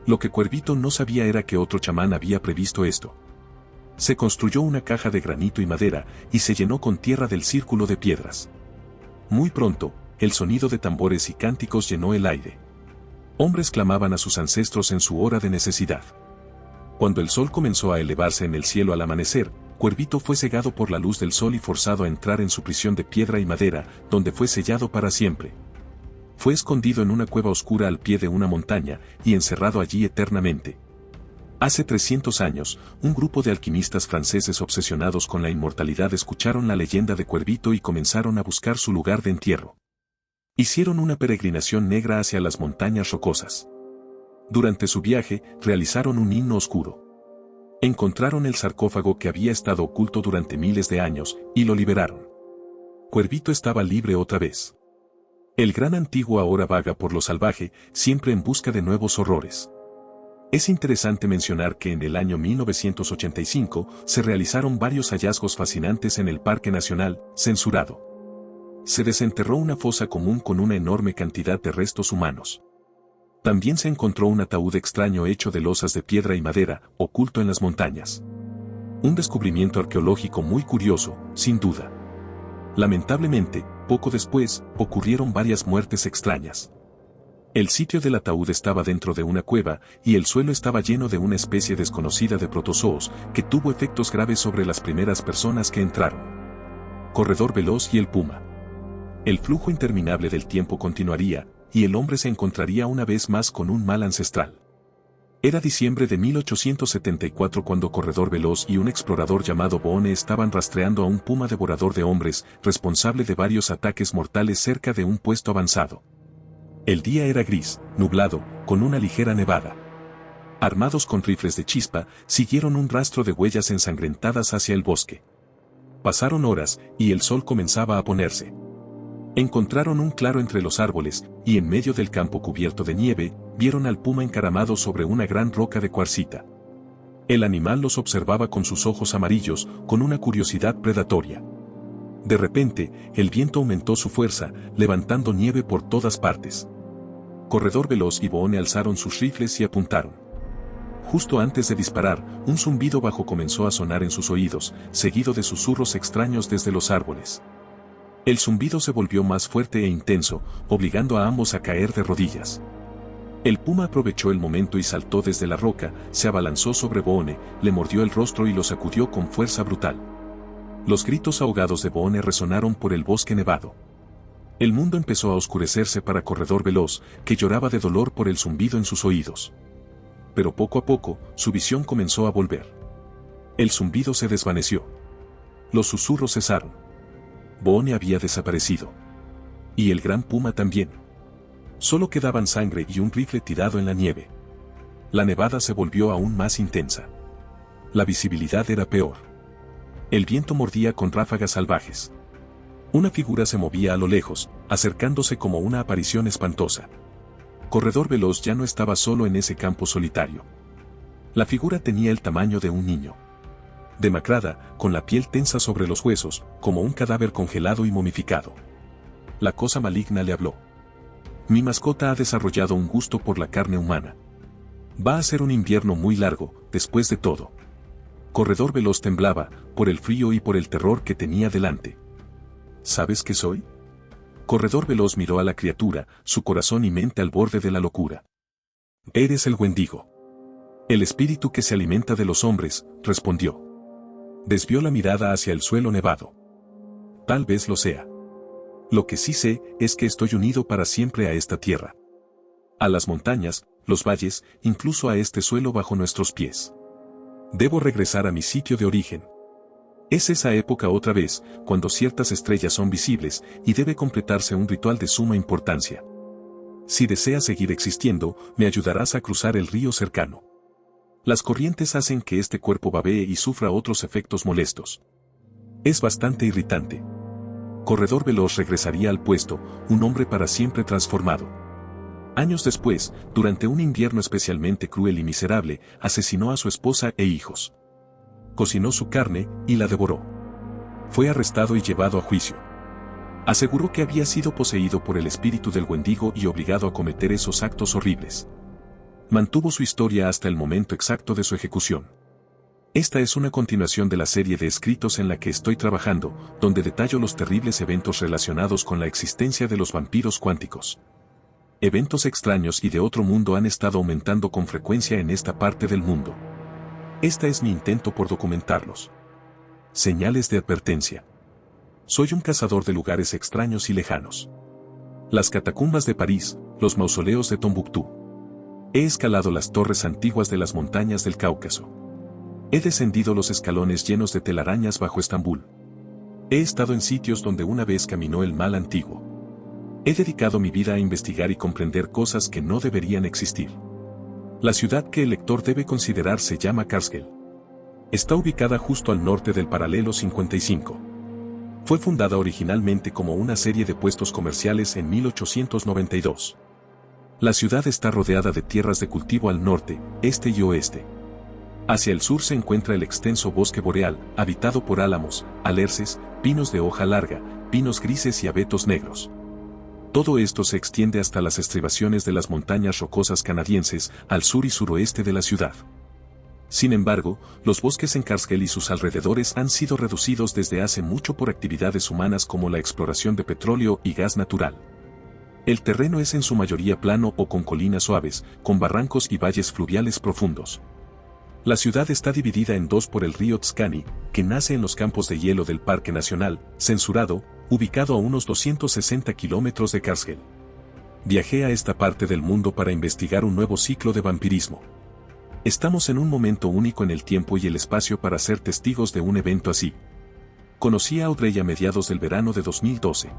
Lo que Cuervito no sabía era que otro chamán había previsto esto. Se construyó una caja de granito y madera, y se llenó con tierra del círculo de piedras. Muy pronto, el sonido de tambores y cánticos llenó el aire. Hombres clamaban a sus ancestros en su hora de necesidad. Cuando el sol comenzó a elevarse en el cielo al amanecer, Cuervito fue cegado por la luz del sol y forzado a entrar en su prisión de piedra y madera, donde fue sellado para siempre. Fue escondido en una cueva oscura al pie de una montaña, y encerrado allí eternamente. Hace 300 años, un grupo de alquimistas franceses obsesionados con la inmortalidad escucharon la leyenda de Cuervito y comenzaron a buscar su lugar de entierro. Hicieron una peregrinación negra hacia las montañas rocosas. Durante su viaje, realizaron un himno oscuro. Encontraron el sarcófago que había estado oculto durante miles de años, y lo liberaron. Cuervito estaba libre otra vez. El gran antiguo ahora vaga por lo salvaje, siempre en busca de nuevos horrores. Es interesante mencionar que en el año 1985 se realizaron varios hallazgos fascinantes en el Parque Nacional, censurado. Se desenterró una fosa común con una enorme cantidad de restos humanos. También se encontró un ataúd extraño hecho de losas de piedra y madera, oculto en las montañas. Un descubrimiento arqueológico muy curioso, sin duda. Lamentablemente, poco después, ocurrieron varias muertes extrañas. El sitio del ataúd estaba dentro de una cueva, y el suelo estaba lleno de una especie desconocida de protozoos, que tuvo efectos graves sobre las primeras personas que entraron. Corredor veloz y el puma. El flujo interminable del tiempo continuaría, y el hombre se encontraría una vez más con un mal ancestral. Era diciembre de 1874 cuando Corredor Veloz y un explorador llamado Boone estaban rastreando a un puma devorador de hombres, responsable de varios ataques mortales cerca de un puesto avanzado. El día era gris, nublado, con una ligera nevada. Armados con rifles de chispa, siguieron un rastro de huellas ensangrentadas hacia el bosque. Pasaron horas, y el sol comenzaba a ponerse. Encontraron un claro entre los árboles, y en medio del campo cubierto de nieve, vieron al puma encaramado sobre una gran roca de cuarcita. El animal los observaba con sus ojos amarillos, con una curiosidad predatoria. De repente, el viento aumentó su fuerza, levantando nieve por todas partes. Corredor Veloz y Boone alzaron sus rifles y apuntaron. Justo antes de disparar, un zumbido bajo comenzó a sonar en sus oídos, seguido de susurros extraños desde los árboles. El zumbido se volvió más fuerte e intenso, obligando a ambos a caer de rodillas. El puma aprovechó el momento y saltó desde la roca, se abalanzó sobre Boone, le mordió el rostro y lo sacudió con fuerza brutal. Los gritos ahogados de Boone resonaron por el bosque nevado. El mundo empezó a oscurecerse para Corredor Veloz, que lloraba de dolor por el zumbido en sus oídos. Pero poco a poco, su visión comenzó a volver. El zumbido se desvaneció. Los susurros cesaron. Boone había desaparecido. Y el gran puma también. Solo quedaban sangre y un rifle tirado en la nieve. La nevada se volvió aún más intensa. La visibilidad era peor. El viento mordía con ráfagas salvajes. Una figura se movía a lo lejos, acercándose como una aparición espantosa. Corredor Veloz ya no estaba solo en ese campo solitario. La figura tenía el tamaño de un niño. Demacrada, con la piel tensa sobre los huesos, como un cadáver congelado y momificado. La cosa maligna le habló. Mi mascota ha desarrollado un gusto por la carne humana. Va a ser un invierno muy largo, después de todo. Corredor Veloz temblaba, por el frío y por el terror que tenía delante. ¿Sabes qué soy? Corredor Veloz miró a la criatura, su corazón y mente al borde de la locura. Eres el Wendigo. El espíritu que se alimenta de los hombres, respondió. Desvió la mirada hacia el suelo nevado. Tal vez lo sea. Lo que sí sé es que estoy unido para siempre a esta tierra. A las montañas, los valles, incluso a este suelo bajo nuestros pies. Debo regresar a mi sitio de origen. Es esa época otra vez, cuando ciertas estrellas son visibles, y debe completarse un ritual de suma importancia. Si deseas seguir existiendo, me ayudarás a cruzar el río cercano. Las corrientes hacen que este cuerpo babee y sufra otros efectos molestos. Es bastante irritante. Corredor Veloz regresaría al puesto, un hombre para siempre transformado. Años después, durante un invierno especialmente cruel y miserable, asesinó a su esposa e hijos. Cocinó su carne, y la devoró. Fue arrestado y llevado a juicio. Aseguró que había sido poseído por el espíritu del Wendigo y obligado a cometer esos actos horribles. Mantuvo su historia hasta el momento exacto de su ejecución. Esta es una continuación de la serie de escritos en la que estoy trabajando, donde detallo los terribles eventos relacionados con la existencia de los vampiros cuánticos. Eventos extraños y de otro mundo han estado aumentando con frecuencia en esta parte del mundo. Este es mi intento por documentarlos. Señales de advertencia. Soy un cazador de lugares extraños y lejanos. Las catacumbas de París, los mausoleos de Tombuctú. He escalado las torres antiguas de las montañas del Cáucaso. He descendido los escalones llenos de telarañas bajo Estambul. He estado en sitios donde una vez caminó el mal antiguo. He dedicado mi vida a investigar y comprender cosas que no deberían existir. La ciudad que el lector debe considerar se llama Karsgel. Está ubicada justo al norte del paralelo 55. Fue fundada originalmente como una serie de puestos comerciales en 1892. La ciudad está rodeada de tierras de cultivo al norte, este y oeste. Hacia el sur se encuentra el extenso bosque boreal, habitado por álamos, alerces, pinos de hoja larga, pinos grises y abetos negros. Todo esto se extiende hasta las estribaciones de las montañas rocosas canadienses, al sur y suroeste de la ciudad. Sin embargo, los bosques en Cargill y sus alrededores han sido reducidos desde hace mucho por actividades humanas como la exploración de petróleo y gas natural. El terreno es en su mayoría plano o con colinas suaves, con barrancos y valles fluviales profundos. La ciudad está dividida en dos por el río Tzcani, que nace en los campos de hielo del Parque Nacional, Censurado, ubicado a unos 260 kilómetros de Cargill. Viajé a esta parte del mundo para investigar un nuevo ciclo de vampirismo. Estamos en un momento único en el tiempo y el espacio para ser testigos de un evento así. Conocí a Audrey a mediados del verano de 2012.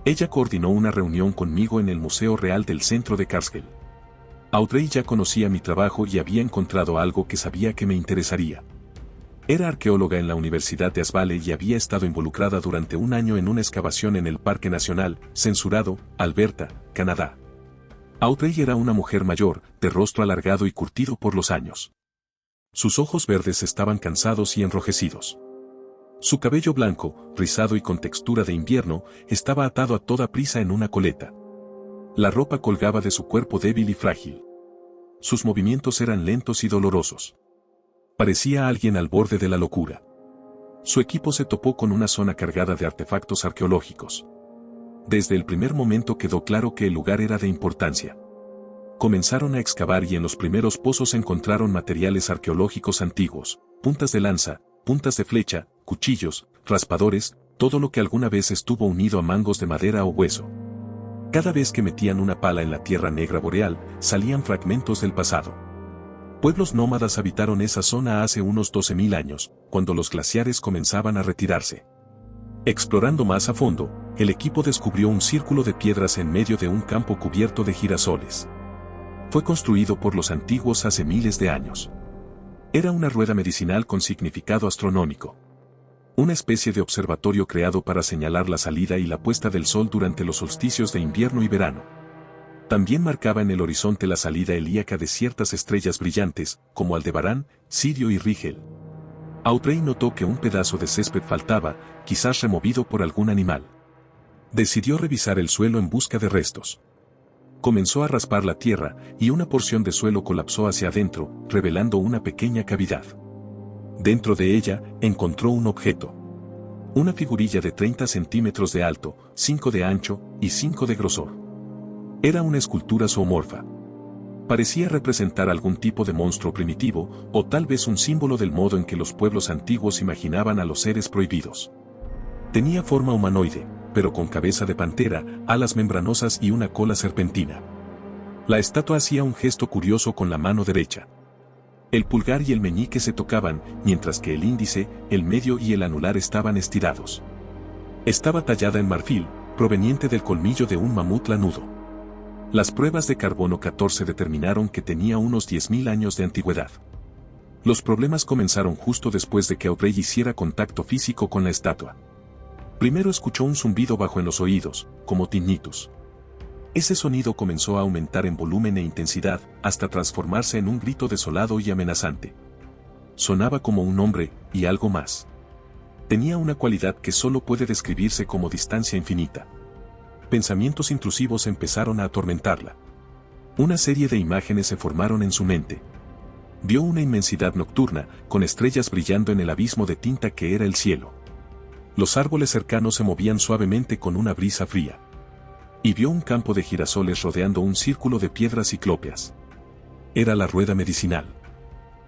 Ella coordinó una reunión conmigo en el Museo Real del Centro de Cargill. Audrey ya conocía mi trabajo y había encontrado algo que sabía que me interesaría. Era arqueóloga en la Universidad de Asvale y había estado involucrada durante un año en una excavación en el Parque Nacional, Censurado, Alberta, Canadá. Audrey era una mujer mayor, de rostro alargado y curtido por los años. Sus ojos verdes estaban cansados y enrojecidos. Su cabello blanco, rizado y con textura de invierno, estaba atado a toda prisa en una coleta. La ropa colgaba de su cuerpo débil y frágil. Sus movimientos eran lentos y dolorosos. Parecía alguien al borde de la locura. Su equipo se topó con una zona cargada de artefactos arqueológicos. Desde el primer momento quedó claro que el lugar era de importancia. Comenzaron a excavar y en los primeros pozos encontraron materiales arqueológicos antiguos, puntas de lanza, puntas de flecha, cuchillos, raspadores, todo lo que alguna vez estuvo unido a mangos de madera o hueso. Cada vez que metían una pala en la tierra negra boreal, salían fragmentos del pasado. Pueblos nómadas habitaron esa zona hace unos 12.000 años, cuando los glaciares comenzaban a retirarse. Explorando más a fondo, el equipo descubrió un círculo de piedras en medio de un campo cubierto de girasoles. Fue construido por los antiguos hace miles de años. Era una rueda medicinal con significado astronómico. Una especie de observatorio creado para señalar la salida y la puesta del sol durante los solsticios de invierno y verano. También marcaba en el horizonte la salida helíaca de ciertas estrellas brillantes, como Aldebarán, Sirio y Rigel. Audrey notó que un pedazo de césped faltaba, quizás removido por algún animal. Decidió revisar el suelo en busca de restos. Comenzó a raspar la tierra, y una porción de suelo colapsó hacia adentro, revelando una pequeña cavidad. Dentro de ella, encontró un objeto. Una figurilla de 30 centímetros de alto, 5 de ancho y 5 de grosor. Era una escultura zoomorfa. Parecía representar algún tipo de monstruo primitivo, o tal vez un símbolo del modo en que los pueblos antiguos imaginaban a los seres prohibidos. Tenía forma humanoide, pero con cabeza de pantera, alas membranosas y una cola serpentina. La estatua hacía un gesto curioso con la mano derecha. El pulgar y el meñique se tocaban, mientras que el índice, el medio y el anular estaban estirados. Estaba tallada en marfil, proveniente del colmillo de un mamut lanudo. Las pruebas de carbono 14 determinaron que tenía unos 10.000 años de antigüedad. Los problemas comenzaron justo después de que Audrey hiciera contacto físico con la estatua. Primero escuchó un zumbido bajo en los oídos, como tinnitus. Ese sonido comenzó a aumentar en volumen e intensidad, hasta transformarse en un grito desolado y amenazante. Sonaba como un hombre, y algo más. Tenía una cualidad que solo puede describirse como distancia infinita. Pensamientos intrusivos empezaron a atormentarla. Una serie de imágenes se formaron en su mente. Vio una inmensidad nocturna, con estrellas brillando en el abismo de tinta que era el cielo. Los árboles cercanos se movían suavemente con una brisa fría. Y vio un campo de girasoles rodeando un círculo de piedras ciclópeas. Era la rueda medicinal.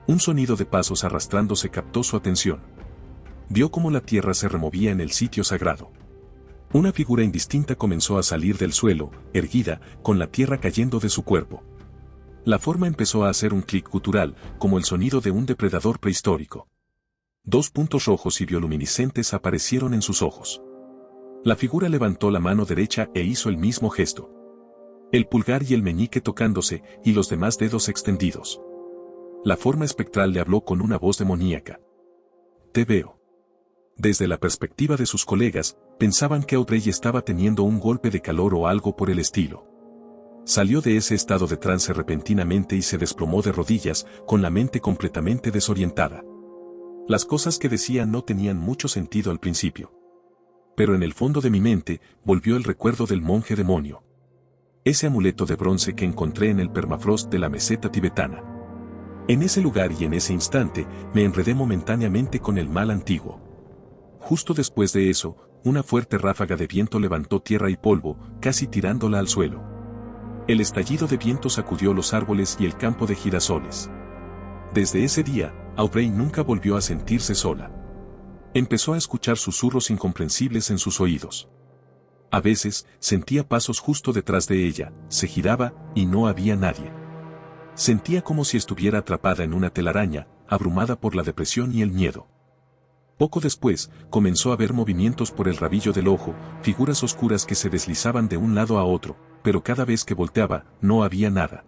Un sonido de pasos arrastrándose captó su atención. Vio cómo la tierra se removía en el sitio sagrado. Una figura indistinta comenzó a salir del suelo, erguida, con la tierra cayendo de su cuerpo. La forma empezó a hacer un clic gutural, como el sonido de un depredador prehistórico. 2 puntos rojos y bioluminiscentes aparecieron en sus ojos. La figura levantó la mano derecha e hizo el mismo gesto. El pulgar y el meñique tocándose, y los demás dedos extendidos. La forma espectral le habló con una voz demoníaca. «Te veo. Desde la perspectiva de sus colegas, pensaban que Audrey estaba teniendo un golpe de calor o algo por el estilo. Salió de ese estado de trance repentinamente y se desplomó de rodillas, con la mente completamente desorientada. Las cosas que decía no tenían mucho sentido al principio. Pero en el fondo de mi mente, volvió el recuerdo del monje demonio. Ese amuleto de bronce que encontré en el permafrost de la meseta tibetana. En ese lugar y en ese instante, me enredé momentáneamente con el mal antiguo. Justo después de eso, una fuerte ráfaga de viento levantó tierra y polvo, casi tirándola al suelo. El estallido de viento sacudió los árboles y el campo de girasoles. Desde ese día, Audrey nunca volvió a sentirse sola. Empezó a escuchar susurros incomprensibles en sus oídos. A veces, sentía pasos justo detrás de ella, se giraba, y no había nadie. Sentía como si estuviera atrapada en una telaraña, abrumada por la depresión y el miedo. Poco después, comenzó a ver movimientos por el rabillo del ojo, figuras oscuras que se deslizaban de un lado a otro, pero cada vez que volteaba, no había nada.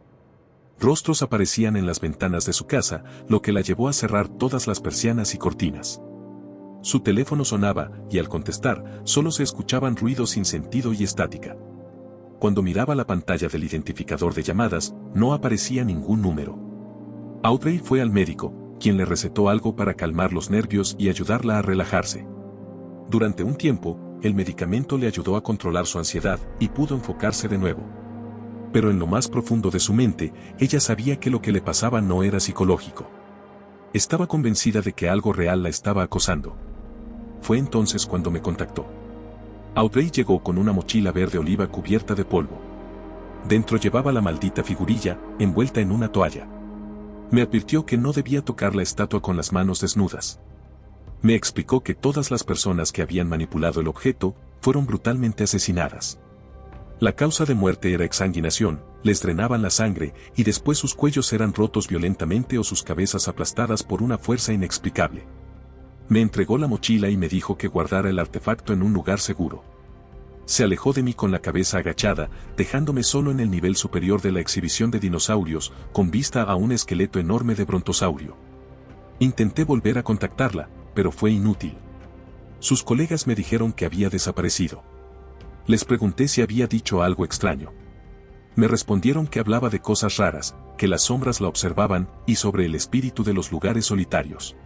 Rostros aparecían en las ventanas de su casa, lo que la llevó a cerrar todas las persianas y cortinas. Su teléfono sonaba, y al contestar, solo se escuchaban ruidos sin sentido y estática. Cuando miraba la pantalla del identificador de llamadas, no aparecía ningún número. Audrey fue al médico, quien le recetó algo para calmar los nervios y ayudarla a relajarse. Durante un tiempo, el medicamento le ayudó a controlar su ansiedad y pudo enfocarse de nuevo. Pero en lo más profundo de su mente, ella sabía que lo que le pasaba no era psicológico. Estaba convencida de que algo real la estaba acosando. Fue entonces cuando me contactó. Audrey llegó con una mochila verde oliva cubierta de polvo. Dentro llevaba la maldita figurilla, envuelta en una toalla. Me advirtió que no debía tocar la estatua con las manos desnudas. Me explicó que todas las personas que habían manipulado el objeto, fueron brutalmente asesinadas. La causa de muerte era exsanguinación, les drenaban la sangre, y después sus cuellos eran rotos violentamente o sus cabezas aplastadas por una fuerza inexplicable. Me entregó la mochila y me dijo que guardara el artefacto en un lugar seguro. Se alejó de mí con la cabeza agachada, dejándome solo en el nivel superior de la exhibición de dinosaurios, con vista a un esqueleto enorme de brontosaurio. Intenté volver a contactarla, pero fue inútil. Sus colegas me dijeron que había desaparecido. Les pregunté si había dicho algo extraño. Me respondieron que hablaba de cosas raras, que las sombras la observaban, y sobre el espíritu de los lugares solitarios.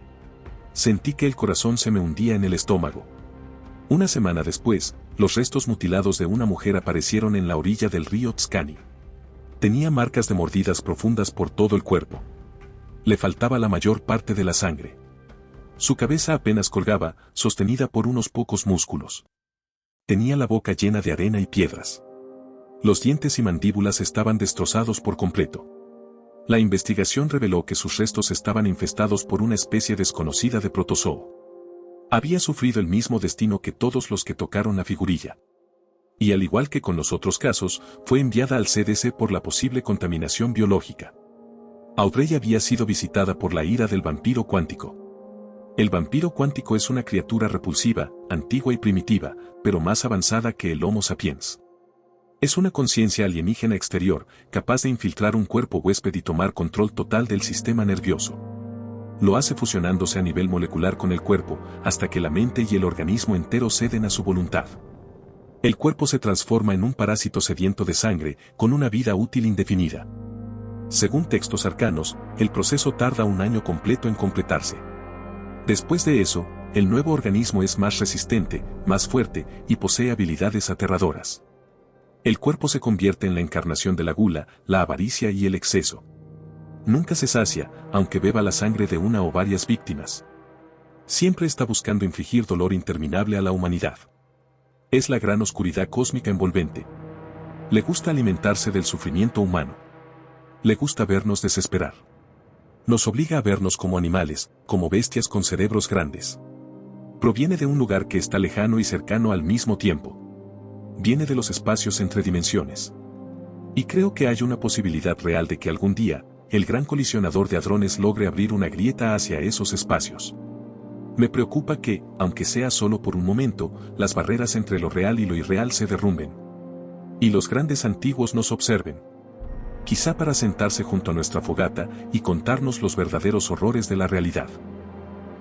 Sentí que el corazón se me hundía en el estómago. Una semana después, los restos mutilados de una mujer aparecieron en la orilla del río Tskani. Tenía marcas de mordidas profundas por todo el cuerpo. Le faltaba la mayor parte de la sangre. Su cabeza apenas colgaba, sostenida por unos pocos músculos. Tenía la boca llena de arena y piedras. Los dientes y mandíbulas estaban destrozados por completo. La investigación reveló que sus restos estaban infestados por una especie desconocida de protozoo. Había sufrido el mismo destino que todos los que tocaron la figurilla. Y al igual que con los otros casos, fue enviada al CDC por la posible contaminación biológica. Audrey había sido visitada por la ira del vampiro cuántico. El vampiro cuántico es una criatura repulsiva, antigua y primitiva, pero más avanzada que el Homo sapiens. Es una conciencia alienígena exterior, capaz de infiltrar un cuerpo huésped y tomar control total del sistema nervioso. Lo hace fusionándose a nivel molecular con el cuerpo, hasta que la mente y el organismo entero ceden a su voluntad. El cuerpo se transforma en un parásito sediento de sangre, con una vida útil indefinida. Según textos arcanos, el proceso tarda un año completo en completarse. Después de eso, el nuevo organismo es más resistente, más fuerte, y posee habilidades aterradoras. El cuerpo se convierte en la encarnación de la gula, la avaricia y el exceso. Nunca se sacia, aunque beba la sangre de una o varias víctimas. Siempre está buscando infligir dolor interminable a la humanidad. Es la gran oscuridad cósmica envolvente. Le gusta alimentarse del sufrimiento humano. Le gusta vernos desesperar. Nos obliga a vernos como animales, como bestias con cerebros grandes. Proviene de un lugar que está lejano y cercano al mismo tiempo. Viene de los espacios entre dimensiones. Y creo que hay una posibilidad real de que algún día, el gran colisionador de hadrones logre abrir una grieta hacia esos espacios. Me preocupa que, aunque sea solo por un momento, las barreras entre lo real y lo irreal se derrumben. Y los grandes antiguos nos observen. Quizá para sentarse junto a nuestra fogata y contarnos los verdaderos horrores de la realidad.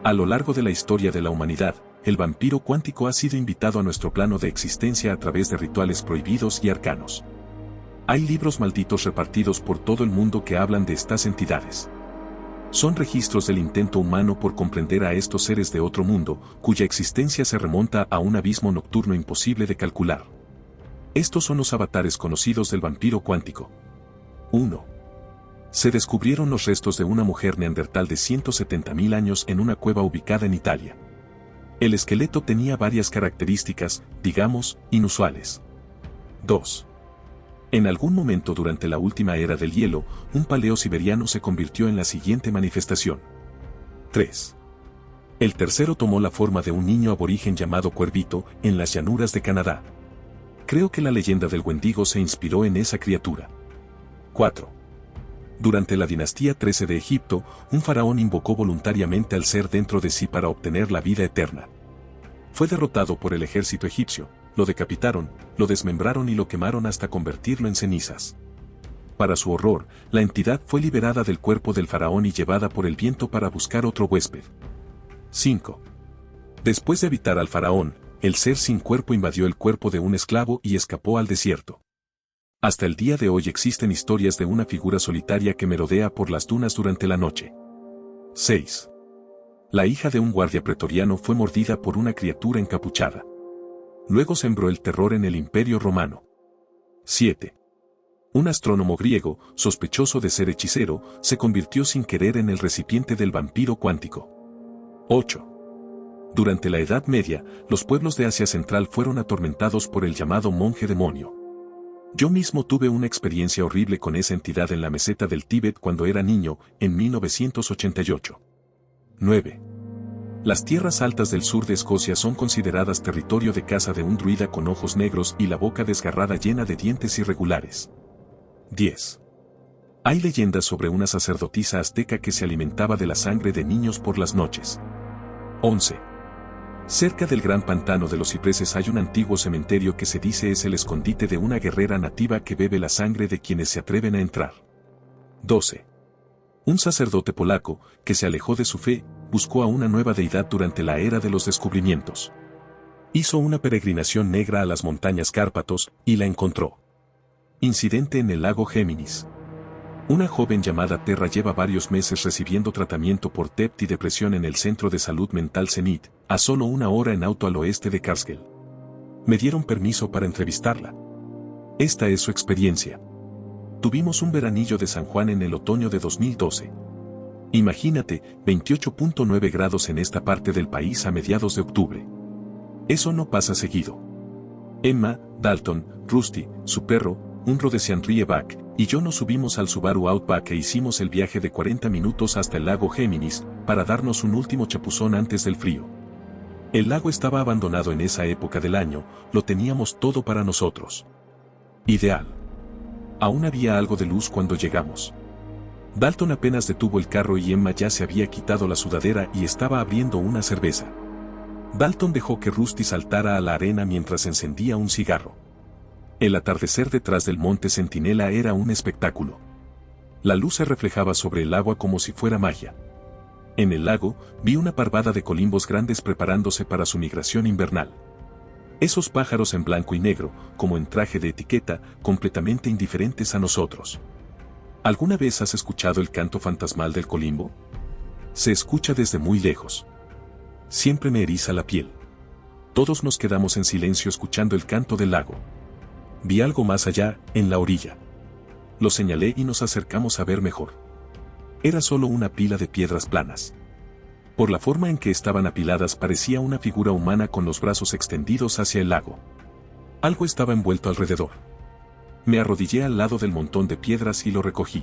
A lo largo de la historia de la humanidad, el vampiro cuántico ha sido invitado a nuestro plano de existencia a través de rituales prohibidos y arcanos. Hay libros malditos repartidos por todo el mundo que hablan de estas entidades. Son registros del intento humano por comprender a estos seres de otro mundo, cuya existencia se remonta a un abismo nocturno imposible de calcular. Estos son los avatares conocidos del vampiro cuántico. 1. Se descubrieron los restos de una mujer neandertal de 170.000 años en una cueva ubicada en Italia. El esqueleto tenía varias características, digamos, inusuales. 2. En algún momento durante la última era del hielo, un paleo siberiano se convirtió en la siguiente manifestación. 3. El tercero tomó la forma de un niño aborigen llamado Cuervito, en las llanuras de Canadá. Creo que la leyenda del Wendigo se inspiró en esa criatura. 4. Durante la dinastía 13 de Egipto, un faraón invocó voluntariamente al ser dentro de sí para obtener la vida eterna. Fue derrotado por el ejército egipcio, lo decapitaron, lo desmembraron y lo quemaron hasta convertirlo en cenizas. Para su horror, la entidad fue liberada del cuerpo del faraón y llevada por el viento para buscar otro huésped. 5. Después de evitar al faraón, el ser sin cuerpo invadió el cuerpo de un esclavo y escapó al desierto. Hasta el día de hoy existen historias de una figura solitaria que merodea por las dunas durante la noche. 6. La hija de un guardia pretoriano fue mordida por una criatura encapuchada. Luego sembró el terror en el Imperio Romano. 7. Un astrónomo griego, sospechoso de ser hechicero, se convirtió sin querer en el recipiente del vampiro cuántico. 8. Durante la Edad Media, los pueblos de Asia Central fueron atormentados por el llamado monje demonio. Yo mismo tuve una experiencia horrible con esa entidad en la meseta del Tíbet cuando era niño, en 1988. 9. Las tierras altas del sur de Escocia son consideradas territorio de caza de un druida con ojos negros y la boca desgarrada llena de dientes irregulares. 10. Hay leyendas sobre una sacerdotisa azteca que se alimentaba de la sangre de niños por las noches. 11. Cerca del gran pantano de los cipreses hay un antiguo cementerio que se dice es el escondite de una guerrera nativa que bebe la sangre de quienes se atreven a entrar. 12. Un sacerdote polaco, que se alejó de su fe, buscó a una nueva deidad durante la era de los descubrimientos. Hizo una peregrinación negra a las montañas Cárpatos, y la encontró. Incidente en el lago Géminis. Una joven llamada Terra lleva varios meses recibiendo tratamiento por TEPT y depresión en el Centro de Salud Mental Zenit, a solo 1 hora en auto al oeste de Catskill. Me dieron permiso para entrevistarla. Esta es su experiencia. Tuvimos un veranillo de San Juan en el otoño de 2012. Imagínate, 28.9 grados en esta parte del país a mediados de octubre. Eso no pasa seguido. Emma, Dalton, Rusty, su perro, un Rhodesian Rieback, y yo nos subimos al Subaru Outback e hicimos el viaje de 40 minutos hasta el lago Géminis, para darnos un último chapuzón antes del frío. El lago estaba abandonado en esa época del año, lo teníamos todo para nosotros. Ideal. Aún había algo de luz cuando llegamos. Dalton apenas detuvo el carro y Emma ya se había quitado la sudadera y estaba abriendo una cerveza. Dalton dejó que Rusty saltara a la arena mientras encendía un cigarro. El atardecer detrás del monte Centinela era un espectáculo. La luz se reflejaba sobre el agua como si fuera magia. En el lago, vi una parvada de colimbos grandes preparándose para su migración invernal. Esos pájaros en blanco y negro, como en traje de etiqueta, completamente indiferentes a nosotros. ¿Alguna vez has escuchado el canto fantasmal del colimbo? Se escucha desde muy lejos. Siempre me eriza la piel. Todos nos quedamos en silencio escuchando el canto del lago. Vi algo más allá, en la orilla. Lo señalé y nos acercamos a ver mejor. Era solo una pila de piedras planas. Por la forma en que estaban apiladas parecía una figura humana con los brazos extendidos hacia el lago. Algo estaba envuelto alrededor. Me arrodillé al lado del montón de piedras y lo recogí.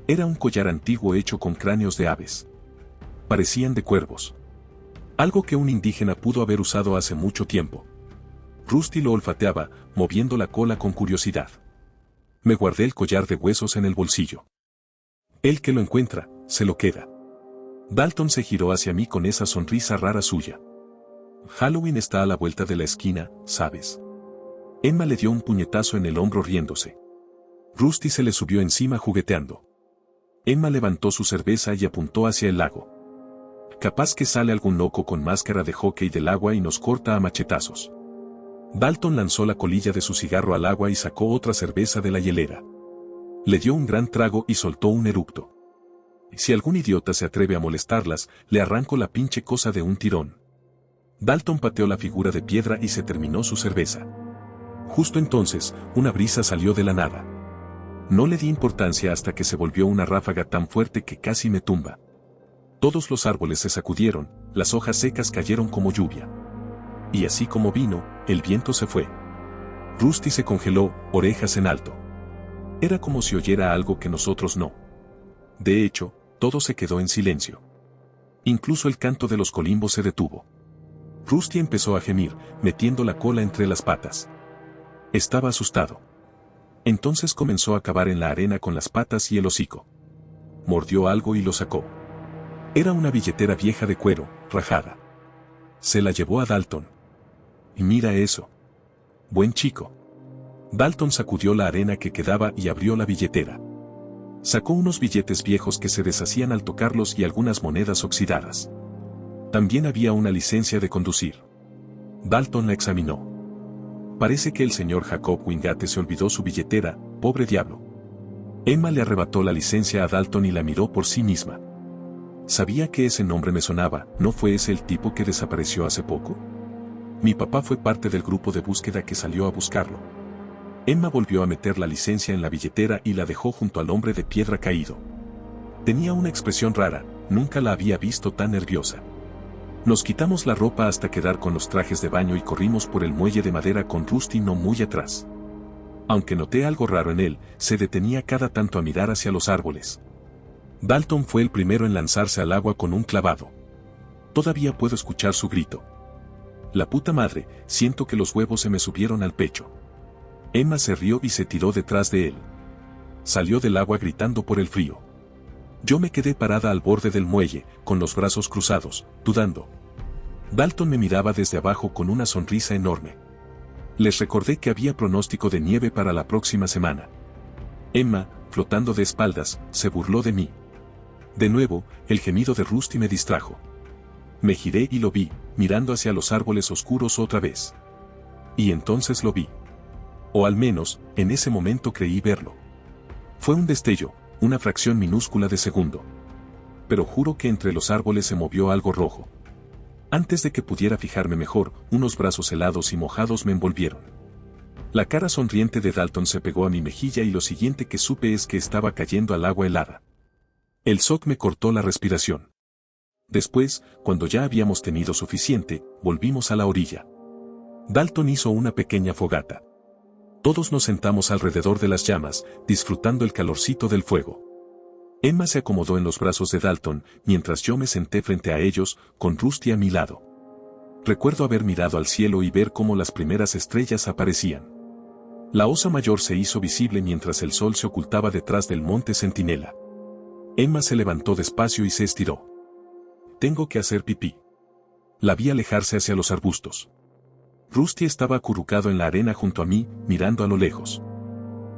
Era un collar antiguo hecho con cráneos de aves. Parecían de cuervos. Algo que un indígena pudo haber usado hace mucho tiempo. Rusty lo olfateaba, moviendo la cola con curiosidad. Me guardé el collar de huesos en el bolsillo. El que lo encuentra, se lo queda. Dalton se giró hacia mí con esa sonrisa rara suya. Halloween está a la vuelta de la esquina, ¿sabes? Emma le dio un puñetazo en el hombro riéndose. Rusty se le subió encima jugueteando. Emma levantó su cerveza y apuntó hacia el lago. Capaz que sale algún loco con máscara de hockey del agua y nos corta a machetazos. Dalton lanzó la colilla de su cigarro al agua y sacó otra cerveza de la hielera. Le dio un gran trago y soltó un eructo. Si algún idiota se atreve a molestarlas, le arranco la pinche cosa de un tirón. Dalton pateó la figura de piedra y se terminó su cerveza. Justo entonces, una brisa salió de la nada. No le di importancia hasta que se volvió una ráfaga tan fuerte que casi me tumba. Todos los árboles se sacudieron, las hojas secas cayeron como lluvia. Y así como vino, el viento se fue. Rusty se congeló, orejas en alto. Era como si oyera algo que nosotros no. De hecho, todo se quedó en silencio. Incluso el canto de los colimbos se detuvo. Rusty empezó a gemir, metiendo la cola entre las patas. Estaba asustado. Entonces comenzó a cavar en la arena con las patas y el hocico. Mordió algo y lo sacó. Era una billetera vieja de cuero, rajada. Se la llevó a Dalton. Y mira eso. Buen chico. Dalton sacudió la arena que quedaba y abrió la billetera. Sacó unos billetes viejos que se deshacían al tocarlos y algunas monedas oxidadas. También había una licencia de conducir. Dalton la examinó. Parece que el señor Jacob Wingate se olvidó su billetera, pobre diablo. Emma le arrebató la licencia a Dalton y la miró por sí misma. Sabía que ese nombre me sonaba, ¿no fue ese el tipo que desapareció hace poco? Mi papá fue parte del grupo de búsqueda que salió a buscarlo. Emma volvió a meter la licencia en la billetera y la dejó junto al hombre de piedra caído. Tenía una expresión rara, nunca la había visto tan nerviosa. Nos quitamos la ropa hasta quedar con los trajes de baño y corrimos por el muelle de madera con Rusty no muy atrás. Aunque noté algo raro en él, se detenía cada tanto a mirar hacia los árboles. Dalton fue el primero en lanzarse al agua con un clavado. Todavía puedo escuchar su grito. La puta madre, siento que los huevos se me subieron al pecho. Emma se rió y se tiró detrás de él. Salió del agua gritando por el frío. Yo me quedé parada al borde del muelle, con los brazos cruzados, dudando. Dalton me miraba desde abajo con una sonrisa enorme. Les recordé que había pronóstico de nieve para la próxima semana. Emma, flotando de espaldas, se burló de mí. De nuevo, el gemido de Rusty me distrajo. Me giré y lo vi, mirando hacia los árboles oscuros otra vez. Y entonces lo vi. O al menos, en ese momento creí verlo. Fue un destello, una fracción minúscula de segundo. Pero juro que entre los árboles se movió algo rojo. Antes de que pudiera fijarme mejor, unos brazos helados y mojados me envolvieron. La cara sonriente de Dalton se pegó a mi mejilla y lo siguiente que supe es que estaba cayendo al agua helada. El shock me cortó la respiración. Después, cuando ya habíamos tenido suficiente, volvimos a la orilla. Dalton hizo una pequeña fogata. Todos nos sentamos alrededor de las llamas, disfrutando el calorcito del fuego. Emma se acomodó en los brazos de Dalton, mientras yo me senté frente a ellos, con Rusty a mi lado. Recuerdo haber mirado al cielo y ver cómo las primeras estrellas aparecían. La osa mayor se hizo visible mientras el sol se ocultaba detrás del monte Centinela. Emma se levantó despacio y se estiró. Tengo que hacer pipí. La vi alejarse hacia los arbustos. Rusty estaba acurrucado en la arena junto a mí, mirando a lo lejos.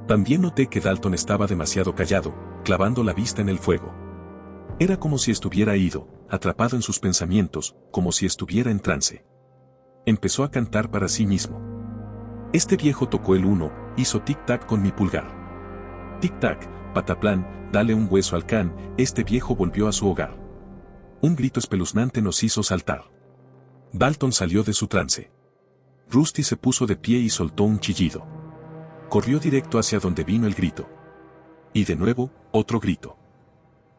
También noté que Dalton estaba demasiado callado, clavando la vista en el fuego. Era como si estuviera ido, atrapado en sus pensamientos, como si estuviera en trance. Empezó a cantar para sí mismo. Este viejo tocó el 1, hizo tic-tac con mi pulgar. Tic-tac, pataplán, dale un hueso al can, este viejo volvió a su hogar. Un grito espeluznante nos hizo saltar. Dalton salió de su trance. Rusty se puso de pie y soltó un chillido. Corrió directo hacia donde vino el grito. Y de nuevo, otro grito.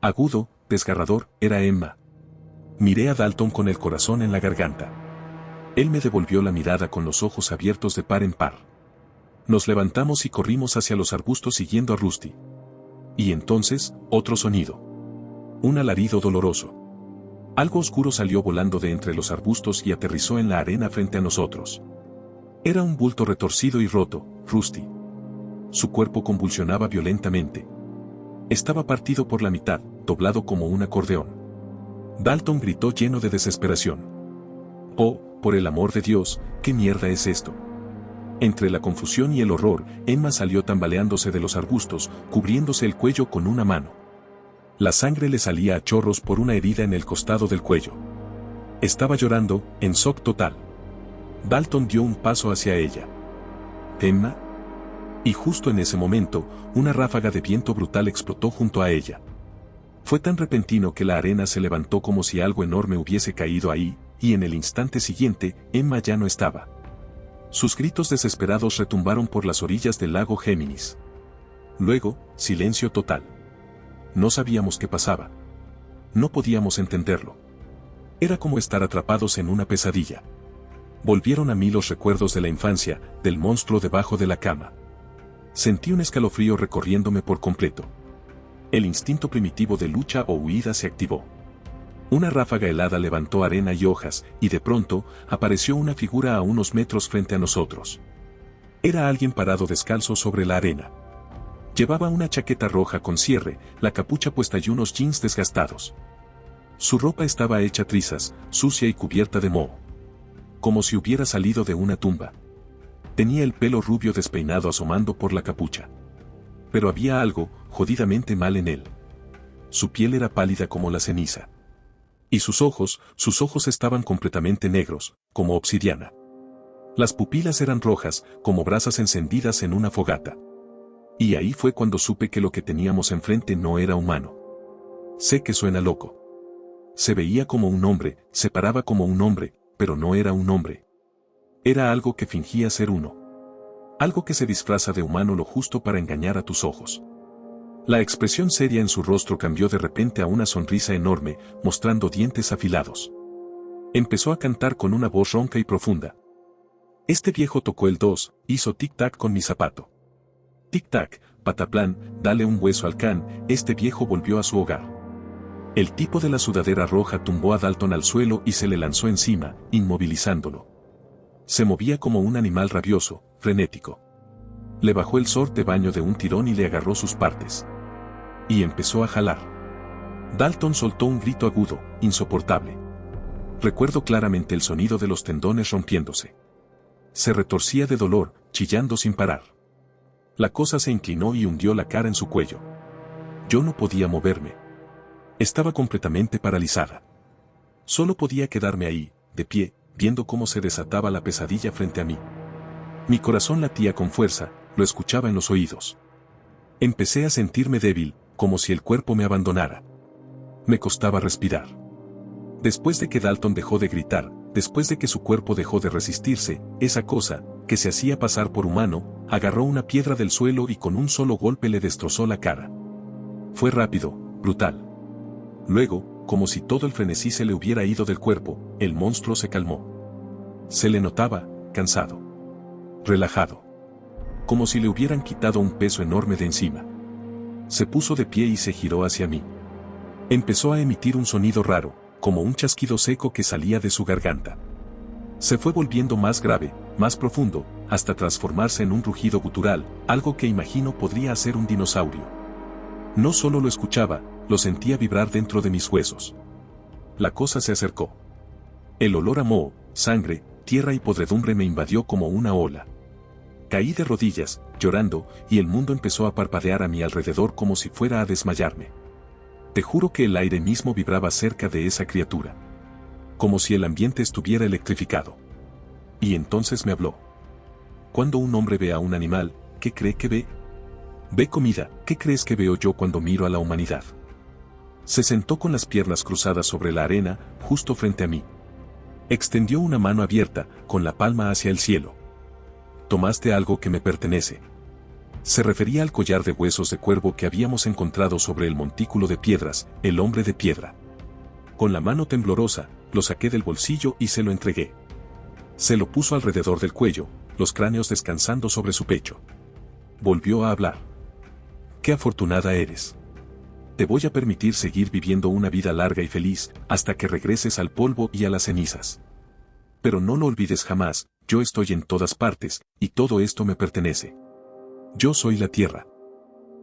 Agudo, desgarrador, era Emma. Miré a Dalton con el corazón en la garganta. Él me devolvió la mirada con los ojos abiertos de par en par. Nos levantamos y corrimos hacia los arbustos siguiendo a Rusty. Y entonces, otro sonido. Un alarido doloroso. Algo oscuro salió volando de entre los arbustos y aterrizó en la arena frente a nosotros. Era un bulto retorcido y roto, Rusty. Su cuerpo convulsionaba violentamente. Estaba partido por la mitad, doblado como un acordeón. Dalton gritó lleno de desesperación. Oh, por el amor de Dios, ¿qué mierda es esto? Entre la confusión y el horror, Emma salió tambaleándose de los arbustos, cubriéndose el cuello con una mano. La sangre le salía a chorros por una herida en el costado del cuello. Estaba llorando, en shock total. Dalton dio un paso hacia ella. ¿Emma? Y justo en ese momento, una ráfaga de viento brutal explotó junto a ella. Fue tan repentino que la arena se levantó como si algo enorme hubiese caído ahí, y en el instante siguiente, Emma ya no estaba. Sus gritos desesperados retumbaron por las orillas del lago Géminis. Luego, silencio total. No sabíamos qué pasaba. No podíamos entenderlo. Era como estar atrapados en una pesadilla. Volvieron a mí los recuerdos de la infancia, del monstruo debajo de la cama. Sentí un escalofrío recorriéndome por completo. El instinto primitivo de lucha o huida se activó. Una ráfaga helada levantó arena y hojas, y de pronto, apareció una figura a unos metros frente a nosotros. Era alguien parado descalzo sobre la arena. Llevaba una chaqueta roja con cierre, la capucha puesta y unos jeans desgastados. Su ropa estaba hecha trizas, sucia y cubierta de moho. Como si hubiera salido de una tumba. Tenía el pelo rubio despeinado asomando por la capucha. Pero había algo, jodidamente mal en él. Su piel era pálida como la ceniza. Y sus ojos estaban completamente negros, como obsidiana. Las pupilas eran rojas, como brasas encendidas en una fogata. Y ahí fue cuando supe que lo que teníamos enfrente no era humano. Sé que suena loco. Se veía como un hombre, se paraba como un hombre, pero no era un hombre. Era algo que fingía ser uno. Algo que se disfraza de humano lo justo para engañar a tus ojos. La expresión seria en su rostro cambió de repente a una sonrisa enorme, mostrando dientes afilados. Empezó a cantar con una voz ronca y profunda. Este viejo tocó el 2, hizo tic-tac con mi zapato. Tic-tac, pataplán, dale un hueso al can, este viejo volvió a su hogar. El tipo de la sudadera roja tumbó a Dalton al suelo y se le lanzó encima, inmovilizándolo. Se movía como un animal rabioso, frenético. Le bajó el short de baño de un tirón y le agarró sus partes. Y empezó a jalar. Dalton soltó un grito agudo, insoportable. Recuerdo claramente el sonido de los tendones rompiéndose. Se retorcía de dolor, chillando sin parar. La cosa se inclinó y hundió la cara en su cuello. Yo no podía moverme. Estaba completamente paralizada. Solo podía quedarme ahí, de pie, viendo cómo se desataba la pesadilla frente a mí. Mi corazón latía con fuerza, lo escuchaba en los oídos. Empecé a sentirme débil, como si el cuerpo me abandonara. Me costaba respirar. Después de que Dalton dejó de gritar, después de que su cuerpo dejó de resistirse, esa cosa, que se hacía pasar por humano, agarró una piedra del suelo y con un solo golpe le destrozó la cara. Fue rápido, brutal. Luego, como si todo el frenesí se le hubiera ido del cuerpo, el monstruo se calmó. Se le notaba, cansado. Relajado. Como si le hubieran quitado un peso enorme de encima. Se puso de pie y se giró hacia mí. Empezó a emitir un sonido raro, como un chasquido seco que salía de su garganta. Se fue volviendo más grave, más profundo, hasta transformarse en un rugido gutural, algo que imagino podría hacer un dinosaurio. No solo lo escuchaba, lo sentía vibrar dentro de mis huesos. La cosa se acercó. El olor a moho, sangre, tierra y podredumbre me invadió como una ola. Caí de rodillas, llorando, y el mundo empezó a parpadear a mi alrededor como si fuera a desmayarme. Te juro que el aire mismo vibraba cerca de esa criatura. Como si el ambiente estuviera electrificado. Y entonces me habló. Cuando un hombre ve a un animal, ¿qué cree que ve? Ve comida, ¿qué crees que veo yo cuando miro a la humanidad? Se sentó con las piernas cruzadas sobre la arena, justo frente a mí. Extendió una mano abierta, con la palma hacia el cielo. Tomaste algo que me pertenece. Se refería al collar de huesos de cuervo que habíamos encontrado sobre el montículo de piedras, el hombre de piedra. Con la mano temblorosa, lo saqué del bolsillo y se lo entregué. Se lo puso alrededor del cuello, los cráneos descansando sobre su pecho. Volvió a hablar. ¡Qué afortunada eres! Te voy a permitir seguir viviendo una vida larga y feliz, hasta que regreses al polvo y a las cenizas. Pero no lo olvides jamás, yo estoy en todas partes, y todo esto me pertenece. Yo soy la tierra.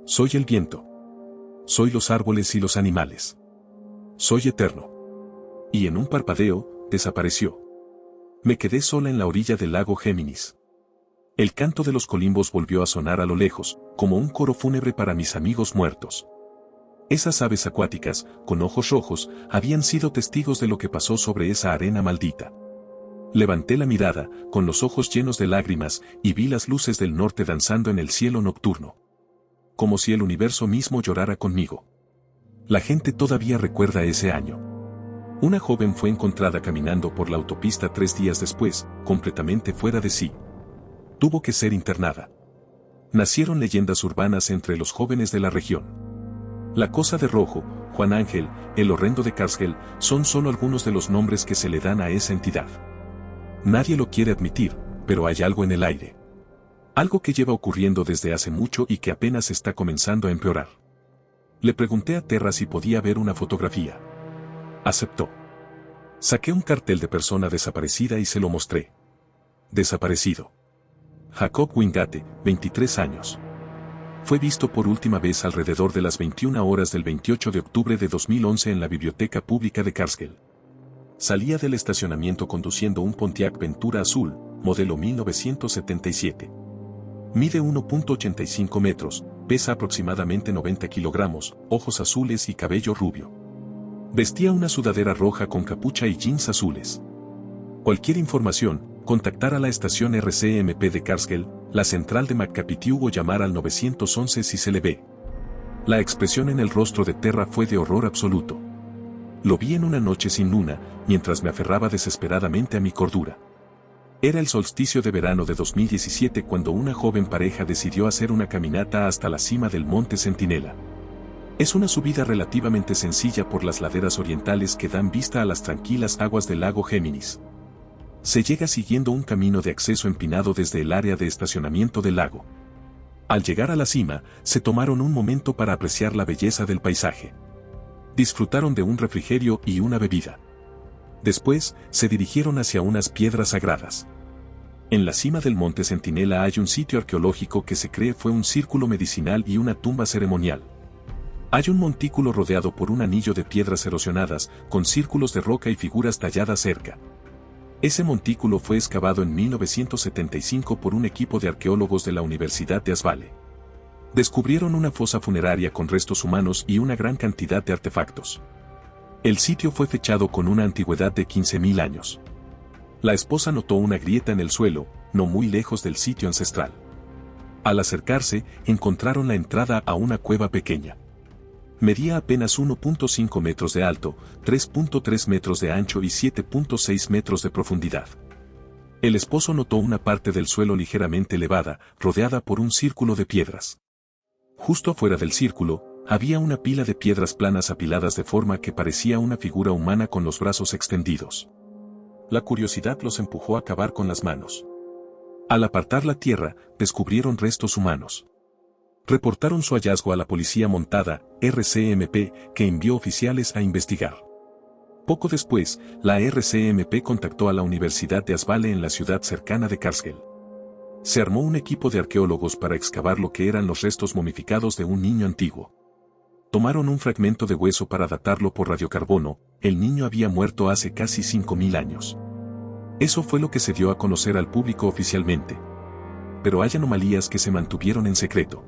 Soy el viento. Soy los árboles y los animales. Soy eterno. Y en un parpadeo, desapareció. Me quedé sola en la orilla del lago Géminis. El canto de los colimbos volvió a sonar a lo lejos, como un coro fúnebre para mis amigos muertos. Esas aves acuáticas, con ojos rojos, habían sido testigos de lo que pasó sobre esa arena maldita. Levanté la mirada, con los ojos llenos de lágrimas, y vi las luces del norte danzando en el cielo nocturno. Como si el universo mismo llorara conmigo. La gente todavía recuerda ese año. Una joven fue encontrada caminando por la autopista 3 días después, completamente fuera de sí. Tuvo que ser internada. Nacieron leyendas urbanas entre los jóvenes de la región. La Cosa de Rojo, Juan Ángel, el Horrendo de Carswell, son solo algunos de los nombres que se le dan a esa entidad. Nadie lo quiere admitir, pero hay algo en el aire. Algo que lleva ocurriendo desde hace mucho y que apenas está comenzando a empeorar. Le pregunté a Terra si podía ver una fotografía. Aceptó. Saqué un cartel de persona desaparecida y se lo mostré. Desaparecido. Jacob Wingate, 23 años. Fue visto por última vez alrededor de las 21 horas del 28 de octubre de 2011 en la Biblioteca Pública de Carswell. Salía del estacionamiento conduciendo un Pontiac Ventura azul, modelo 1977. Mide 1.85 metros, pesa aproximadamente 90 kilogramos, ojos azules y cabello rubio. Vestía una sudadera roja con capucha y jeans azules. Cualquier información, contactar a la estación RCMP de Carswell, la central de McCapitiew o llamar al 911 si se le ve. La expresión en el rostro de Terra fue de horror absoluto. Lo vi en una noche sin luna, mientras me aferraba desesperadamente a mi cordura. Era el solsticio de verano de 2017 cuando una joven pareja decidió hacer una caminata hasta la cima del Monte Centinela. Es una subida relativamente sencilla por las laderas orientales que dan vista a las tranquilas aguas del lago Géminis. Se llega siguiendo un camino de acceso empinado desde el área de estacionamiento del lago. Al llegar a la cima, se tomaron un momento para apreciar la belleza del paisaje. Disfrutaron de un refrigerio y una bebida. Después, se dirigieron hacia unas piedras sagradas. En la cima del Monte Centinela hay un sitio arqueológico que se cree fue un círculo medicinal y una tumba ceremonial. Hay un montículo rodeado por un anillo de piedras erosionadas, con círculos de roca y figuras talladas cerca. Ese montículo fue excavado en 1975 por un equipo de arqueólogos de la Universidad de Asvale. Descubrieron una fosa funeraria con restos humanos y una gran cantidad de artefactos. El sitio fue fechado con una antigüedad de 15.000 años. La esposa notó una grieta en el suelo, no muy lejos del sitio ancestral. Al acercarse, encontraron la entrada a una cueva pequeña. Medía apenas 1.5 metros de alto, 3.3 metros de ancho y 7.6 metros de profundidad. El esposo notó una parte del suelo ligeramente elevada, rodeada por un círculo de piedras. Justo afuera del círculo, había una pila de piedras planas apiladas de forma que parecía una figura humana con los brazos extendidos. La curiosidad los empujó a cavar con las manos. Al apartar la tierra, descubrieron restos humanos. Reportaron su hallazgo a la policía montada, RCMP, que envió oficiales a investigar. Poco después, la RCMP contactó a la Universidad de Asvale en la ciudad cercana de Carswell. Se armó un equipo de arqueólogos para excavar lo que eran los restos momificados de un niño antiguo. Tomaron un fragmento de hueso para datarlo por radiocarbono, el niño había muerto hace casi 5.000 años. Eso fue lo que se dio a conocer al público oficialmente. Pero hay anomalías que se mantuvieron en secreto.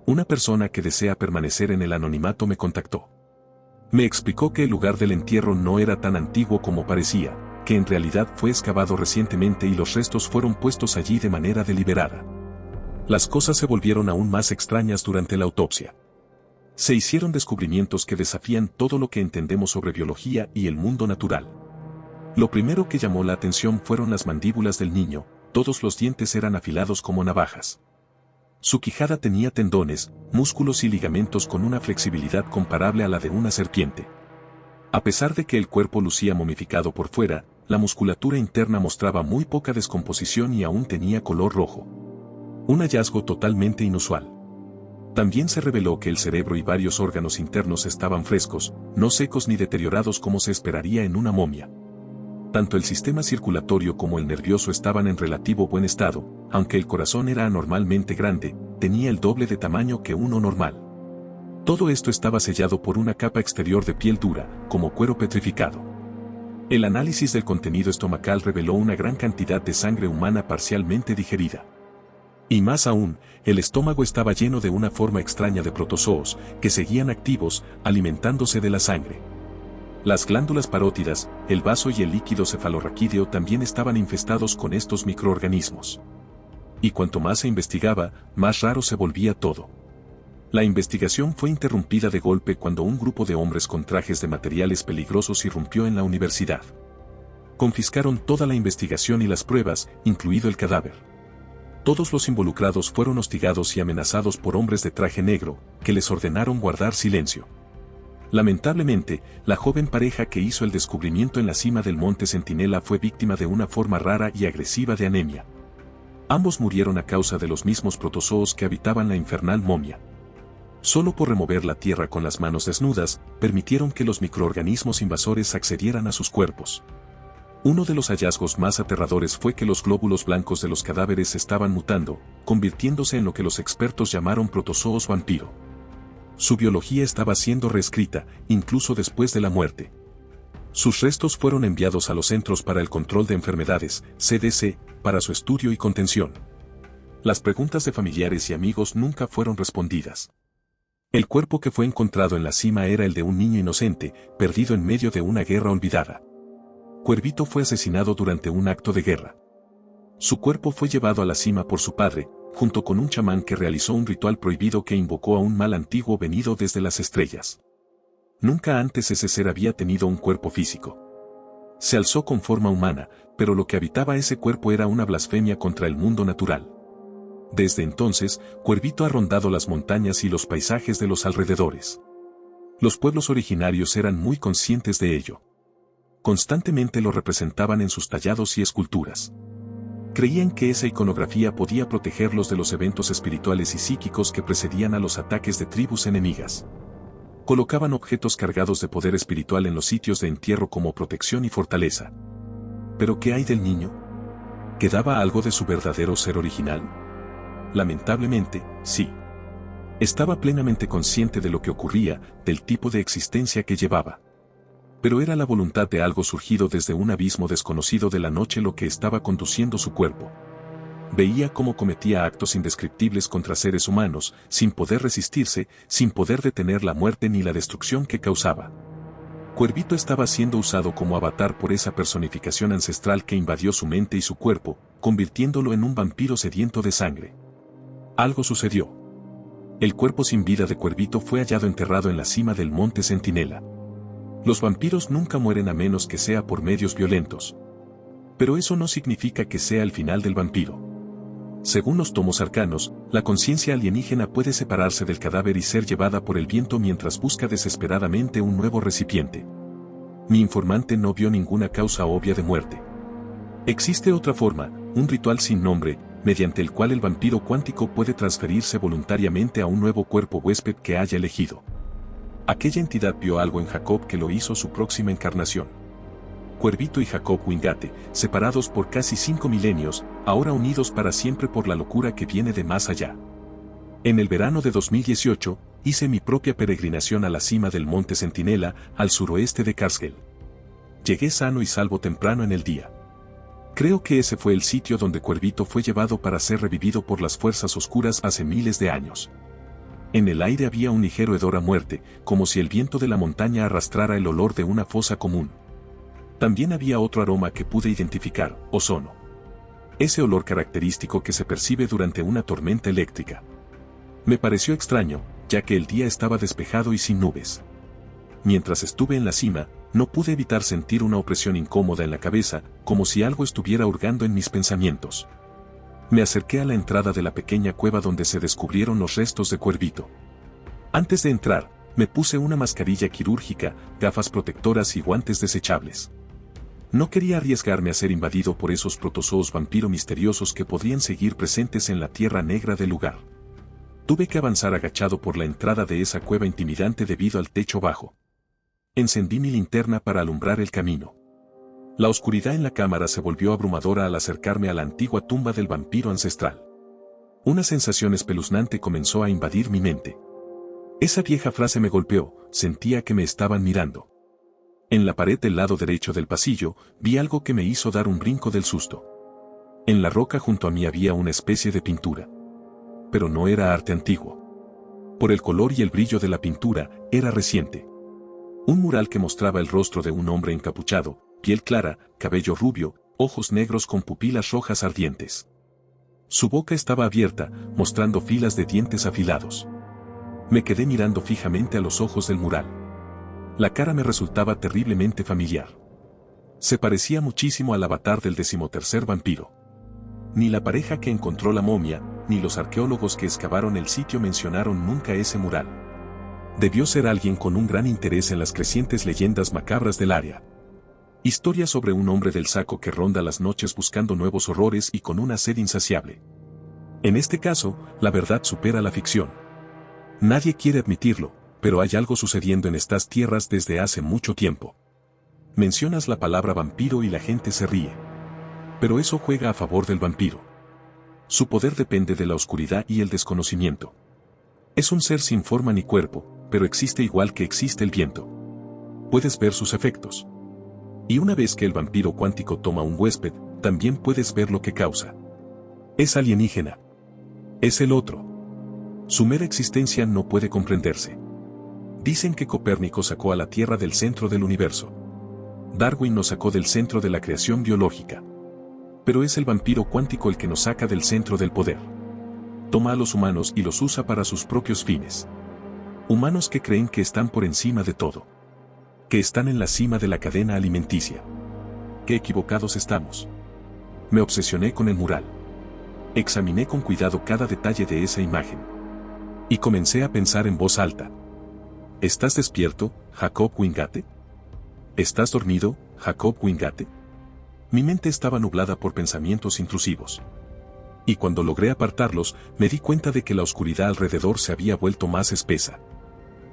Una persona que desea permanecer en el anonimato me contactó. Me explicó que el lugar del entierro no era tan antiguo como parecía, que en realidad fue excavado recientemente y los restos fueron puestos allí de manera deliberada. Las cosas se volvieron aún más extrañas durante la autopsia. Se hicieron descubrimientos que desafían todo lo que entendemos sobre biología y el mundo natural. Lo primero que llamó la atención fueron las mandíbulas del niño, todos los dientes eran afilados como navajas. Su quijada tenía tendones, músculos y ligamentos con una flexibilidad comparable a la de una serpiente. A pesar de que el cuerpo lucía momificado por fuera, la musculatura interna mostraba muy poca descomposición y aún tenía color rojo. Un hallazgo totalmente inusual. También se reveló que el cerebro y varios órganos internos estaban frescos, no secos ni deteriorados como se esperaría en una momia. Tanto el sistema circulatorio como el nervioso estaban en relativo buen estado, aunque el corazón era anormalmente grande, tenía el doble de tamaño que uno normal. Todo esto estaba sellado por una capa exterior de piel dura, como cuero petrificado. El análisis del contenido estomacal reveló una gran cantidad de sangre humana parcialmente digerida. Y más aún, el estómago estaba lleno de una forma extraña de protozoos, que seguían activos, alimentándose de la sangre. Las glándulas parótidas, el vaso y el líquido cefalorraquídeo también estaban infestados con estos microorganismos. Y cuanto más se investigaba, más raro se volvía todo. La investigación fue interrumpida de golpe cuando un grupo de hombres con trajes de materiales peligrosos irrumpió en la universidad. Confiscaron toda la investigación y las pruebas, incluido el cadáver. Todos los involucrados fueron hostigados y amenazados por hombres de traje negro, que les ordenaron guardar silencio. Lamentablemente, la joven pareja que hizo el descubrimiento en la cima del monte Centinela fue víctima de una forma rara y agresiva de anemia. Ambos murieron a causa de los mismos protozoos que habitaban la infernal momia. Solo por remover la tierra con las manos desnudas, permitieron que los microorganismos invasores accedieran a sus cuerpos. Uno de los hallazgos más aterradores fue que los glóbulos blancos de los cadáveres estaban mutando, convirtiéndose en lo que los expertos llamaron protozoos vampiro. Su biología estaba siendo reescrita, incluso después de la muerte. Sus restos fueron enviados a los Centros para el Control de Enfermedades, CDC, para su estudio y contención. Las preguntas de familiares y amigos nunca fueron respondidas. El cuerpo que fue encontrado en la cima era el de un niño inocente, perdido en medio de una guerra olvidada. Cuervito fue asesinado durante un acto de guerra. Su cuerpo fue llevado a la cima por su padre, junto con un chamán que realizó un ritual prohibido que invocó a un mal antiguo venido desde las estrellas. Nunca antes ese ser había tenido un cuerpo físico. Se alzó con forma humana, pero lo que habitaba ese cuerpo era una blasfemia contra el mundo natural. Desde entonces, Cuervito ha rondado las montañas y los paisajes de los alrededores. Los pueblos originarios eran muy conscientes de ello. Constantemente lo representaban en sus tallados y esculturas. Creían que esa iconografía podía protegerlos de los eventos espirituales y psíquicos que precedían a los ataques de tribus enemigas. Colocaban objetos cargados de poder espiritual en los sitios de entierro como protección y fortaleza. ¿Pero qué hay del niño? ¿Quedaba algo de su verdadero ser original? Lamentablemente, sí. Estaba plenamente consciente de lo que ocurría, del tipo de existencia que llevaba. Pero era la voluntad de algo surgido desde un abismo desconocido de la noche lo que estaba conduciendo su cuerpo. Veía cómo cometía actos indescriptibles contra seres humanos, sin poder resistirse, sin poder detener la muerte ni la destrucción que causaba. Cuervito estaba siendo usado como avatar por esa personificación ancestral que invadió su mente y su cuerpo, convirtiéndolo en un vampiro sediento de sangre. Algo sucedió. El cuerpo sin vida de Cuervito fue hallado enterrado en la cima del monte Centinela. Los vampiros nunca mueren a menos que sea por medios violentos. Pero eso no significa que sea el final del vampiro. Según los tomos arcanos, la conciencia alienígena puede separarse del cadáver y ser llevada por el viento mientras busca desesperadamente un nuevo recipiente. Mi informante no vio ninguna causa obvia de muerte. Existe otra forma, un ritual sin nombre, mediante el cual el vampiro cuántico puede transferirse voluntariamente a un nuevo cuerpo huésped que haya elegido. Aquella entidad vio algo en Jacob que lo hizo su próxima encarnación. Cuervito y Jacob Wingate, separados por casi 5 milenios, ahora unidos para siempre por la locura que viene de más allá. En el verano de 2018, hice mi propia peregrinación a la cima del monte Centinela, al suroeste de Karsgel. Llegué sano y salvo temprano en el día. Creo que ese fue el sitio donde Cuervito fue llevado para ser revivido por las fuerzas oscuras hace miles de años. En el aire había un ligero hedor a muerte, como si el viento de la montaña arrastrara el olor de una fosa común. También había otro aroma que pude identificar, ozono. Ese olor característico que se percibe durante una tormenta eléctrica. Me pareció extraño, ya que el día estaba despejado y sin nubes. Mientras estuve en la cima, no pude evitar sentir una opresión incómoda en la cabeza, como si algo estuviera hurgando en mis pensamientos. Me acerqué a la entrada de la pequeña cueva donde se descubrieron los restos de Cuervito. Antes de entrar, me puse una mascarilla quirúrgica, gafas protectoras y guantes desechables. No quería arriesgarme a ser invadido por esos protozoos vampiro misteriosos que podrían seguir presentes en la tierra negra del lugar. Tuve que avanzar agachado por la entrada de esa cueva intimidante debido al techo bajo. Encendí mi linterna para alumbrar el camino. La oscuridad en la cámara se volvió abrumadora al acercarme a la antigua tumba del vampiro ancestral. Una sensación espeluznante comenzó a invadir mi mente. Esa vieja frase me golpeó, sentía que me estaban mirando. En la pared del lado derecho del pasillo, vi algo que me hizo dar un brinco del susto. En la roca junto a mí había una especie de pintura. pero no era arte antiguo. Por el color y el brillo de la pintura, era reciente. Un mural que mostraba el rostro de un hombre encapuchado, piel clara, cabello rubio, ojos negros con pupilas rojas ardientes. Su boca estaba abierta, mostrando filas de dientes afilados. Me quedé mirando fijamente a los ojos del mural. La cara me resultaba terriblemente familiar. Se parecía muchísimo al avatar del 13º vampiro. Ni la pareja que encontró la momia, ni los arqueólogos que excavaron el sitio mencionaron nunca ese mural. Debió ser alguien con un gran interés en las crecientes leyendas macabras del área. Historia sobre un hombre del saco que ronda las noches buscando nuevos horrores y con una sed insaciable. En este caso, la verdad supera la ficción. Nadie quiere admitirlo, pero hay algo sucediendo en estas tierras desde hace mucho tiempo. Mencionas la palabra vampiro y la gente se ríe. Pero eso juega a favor del vampiro. Su poder depende de la oscuridad y el desconocimiento. Es un ser sin forma ni cuerpo, pero existe igual que existe el viento. Puedes ver sus efectos. Y una vez que el vampiro cuántico toma un huésped, también puedes ver lo que causa. Es alienígena. Es el otro. Su mera existencia no puede comprenderse. Dicen que Copérnico sacó a la Tierra del centro del universo. Darwin nos sacó del centro de la creación biológica. Pero es el vampiro cuántico el que nos saca del centro del poder. Toma a los humanos y los usa para sus propios fines. Humanos que creen que están por encima de todo. Que están en la cima de la cadena alimenticia. Qué equivocados estamos. Me obsesioné con el mural. Examiné con cuidado cada detalle de esa imagen. Y comencé a pensar en voz alta. ¿Estás despierto, Jacob Wingate? ¿Estás dormido, Jacob Wingate? Mi mente estaba nublada por pensamientos intrusivos. Y cuando logré apartarlos, me di cuenta de que la oscuridad alrededor se había vuelto más espesa.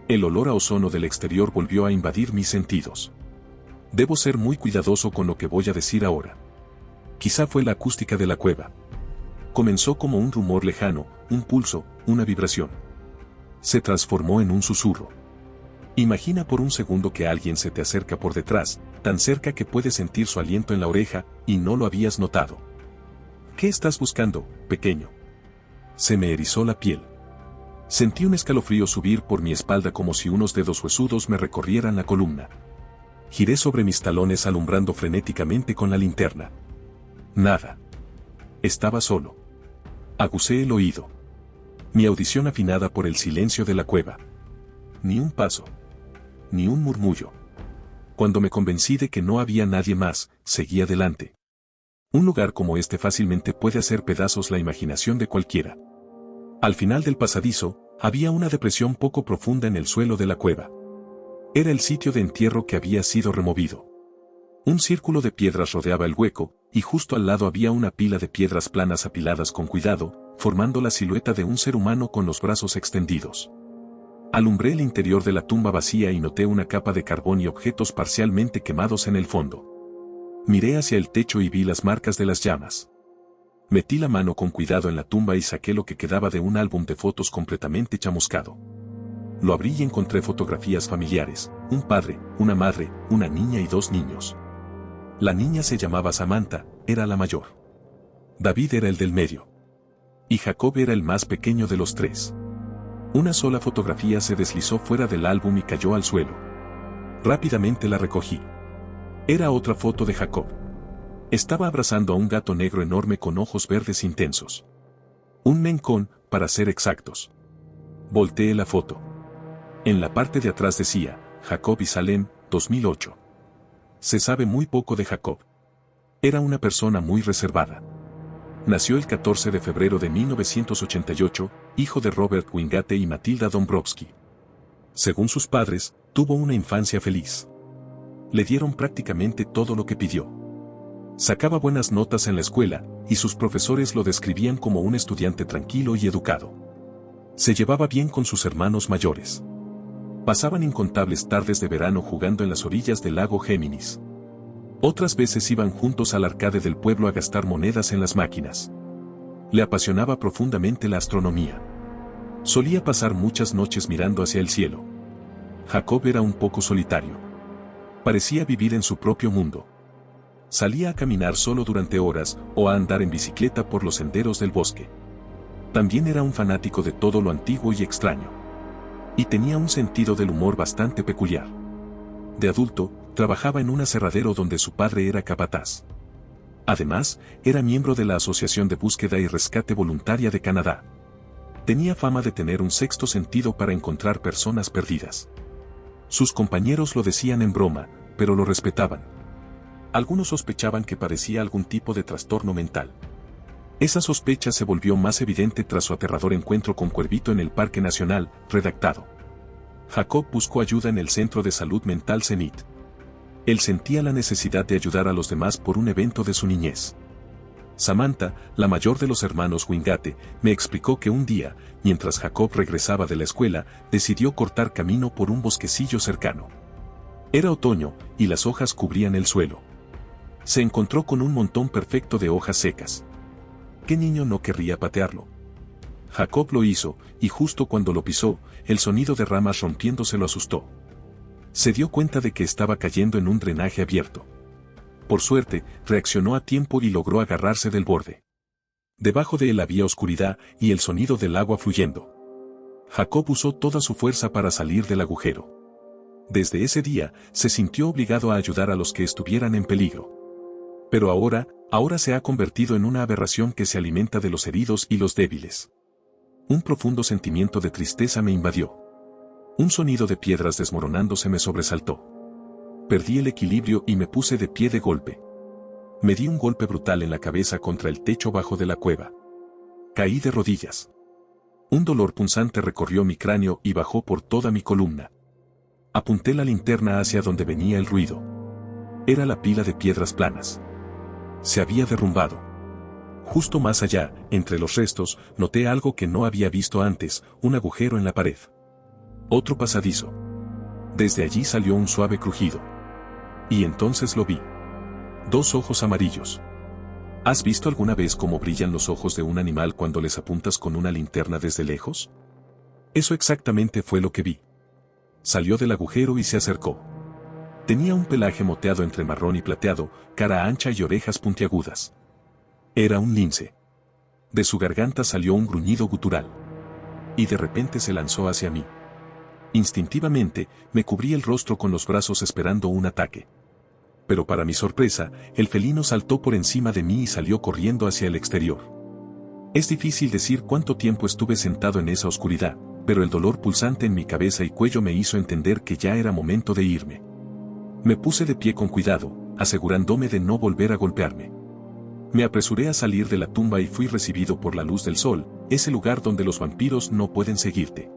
El olor a ozono del exterior volvió a invadir mis sentidos. Debo ser muy cuidadoso con lo que voy a decir ahora. Quizá fue la acústica de la cueva. Comenzó como un rumor lejano, un pulso, una vibración. Se transformó en un susurro. Imagina por un segundo que alguien se te acerca por detrás, tan cerca que puedes sentir su aliento en la oreja, y no lo habías notado. ¿Qué estás buscando, pequeño? Se me erizó la piel. Sentí un escalofrío subir por mi espalda como si unos dedos huesudos me recorrieran la columna. Giré sobre mis talones alumbrando frenéticamente con la linterna. Nada. Estaba solo. Agucé el oído. Mi audición afinada por el silencio de la cueva. Ni un paso. Ni un murmullo. Cuando me convencí de que no había nadie más, seguí adelante. Un lugar como este fácilmente puede hacer pedazos la imaginación de cualquiera. Al final del pasadizo, había una depresión poco profunda en el suelo de la cueva. Era el sitio de entierro que había sido removido. Un círculo de piedras rodeaba el hueco, y justo al lado había una pila de piedras planas apiladas con cuidado, formando la silueta de un ser humano con los brazos extendidos. Alumbré el interior de la tumba vacía y noté una capa de carbón y objetos parcialmente quemados en el fondo. Miré hacia el techo y vi las marcas de las llamas. Metí la mano con cuidado en la tumba y saqué lo que quedaba de un álbum de fotos completamente chamuscado. Lo abrí y encontré fotografías familiares, un padre, una madre, una niña y 2 niños. La niña se llamaba Samantha, era la mayor. David era el del medio. Y Jacob era el más pequeño de los 3. Una sola fotografía se deslizó fuera del álbum y cayó al suelo. Rápidamente la recogí. Era otra foto de Jacob. Estaba abrazando a un gato negro enorme con ojos verdes intensos. Un Maine Coon, para ser exactos. Volteé la foto. En la parte de atrás decía, Jacob y Salem, 2008. Se sabe muy poco de Jacob. Era una persona muy reservada. Nació el 14 de febrero de 1988, hijo de Robert Wingate y Matilda Dombrowski. Según sus padres, tuvo una infancia feliz. Le dieron prácticamente todo lo que pidió. Sacaba buenas notas en la escuela, y sus profesores lo describían como un estudiante tranquilo y educado. Se llevaba bien con sus hermanos mayores. Pasaban incontables tardes de verano jugando en las orillas del lago Géminis. Otras veces iban juntos al arcade del pueblo a gastar monedas en las máquinas. Le apasionaba profundamente la astronomía. Solía pasar muchas noches mirando hacia el cielo. Jacob era un poco solitario. Parecía vivir en su propio mundo. Salía a caminar solo durante horas o a andar en bicicleta por los senderos del bosque. También era un fanático de todo lo antiguo y extraño. Y tenía un sentido del humor bastante peculiar. De adulto, trabajaba en un aserradero donde su padre era capataz. Además, era miembro de la Asociación de Búsqueda y Rescate Voluntaria de Canadá. Tenía fama de tener un sexto sentido para encontrar personas perdidas. Sus compañeros lo decían en broma, pero lo respetaban. Algunos sospechaban que padecía algún tipo de trastorno mental. Esa sospecha se volvió más evidente tras su aterrador encuentro con Cuervito en el Parque Nacional, redactado. Jacob buscó ayuda en el Centro de Salud Mental Zenit. Él sentía la necesidad de ayudar a los demás por un evento de su niñez. Samantha, la mayor de los hermanos Wingate, me explicó que un día, mientras Jacob regresaba de la escuela, decidió cortar camino por un bosquecillo cercano. Era otoño, y las hojas cubrían el suelo. Se encontró con un montón perfecto de hojas secas. ¿Qué niño no querría patearlo? Jacob lo hizo, y justo cuando lo pisó, el sonido de ramas rompiéndose lo asustó. Se dio cuenta de que estaba cayendo en un drenaje abierto. Por suerte, reaccionó a tiempo y logró agarrarse del borde. Debajo de él había oscuridad y el sonido del agua fluyendo. Jacob usó toda su fuerza para salir del agujero. Desde ese día, se sintió obligado a ayudar a los que estuvieran en peligro. Pero ahora se ha convertido en una aberración que se alimenta de los heridos y los débiles. Un profundo sentimiento de tristeza me invadió. Un sonido de piedras desmoronándose me sobresaltó. Perdí el equilibrio y me puse de pie de golpe. Me di un golpe brutal en la cabeza contra el techo bajo de la cueva. Caí de rodillas. Un dolor punzante recorrió mi cráneo y bajó por toda mi columna. Apunté la linterna hacia donde venía el ruido. Era la pila de piedras planas. Se había derrumbado. Justo más allá, entre los restos, noté algo que no había visto antes, un agujero en la pared. Otro pasadizo. Desde allí salió un suave crujido. Y entonces lo vi. 2 ojos amarillos. ¿Has visto alguna vez cómo brillan los ojos de un animal cuando les apuntas con una linterna desde lejos? Eso exactamente fue lo que vi. Salió del agujero y se acercó. Tenía un pelaje moteado entre marrón y plateado, cara ancha y orejas puntiagudas. Era un lince. De su garganta salió un gruñido gutural. Y de repente se lanzó hacia mí. Instintivamente, me cubrí el rostro con los brazos esperando un ataque. Pero para mi sorpresa, el felino saltó por encima de mí y salió corriendo hacia el exterior. Es difícil decir cuánto tiempo estuve sentado en esa oscuridad, pero el dolor pulsante en mi cabeza y cuello me hizo entender que ya era momento de irme. Me puse de pie con cuidado, asegurándome de no volver a golpearme. Me apresuré a salir de la tumba y fui recibido por la luz del sol, ese lugar donde los vampiros no pueden seguirte.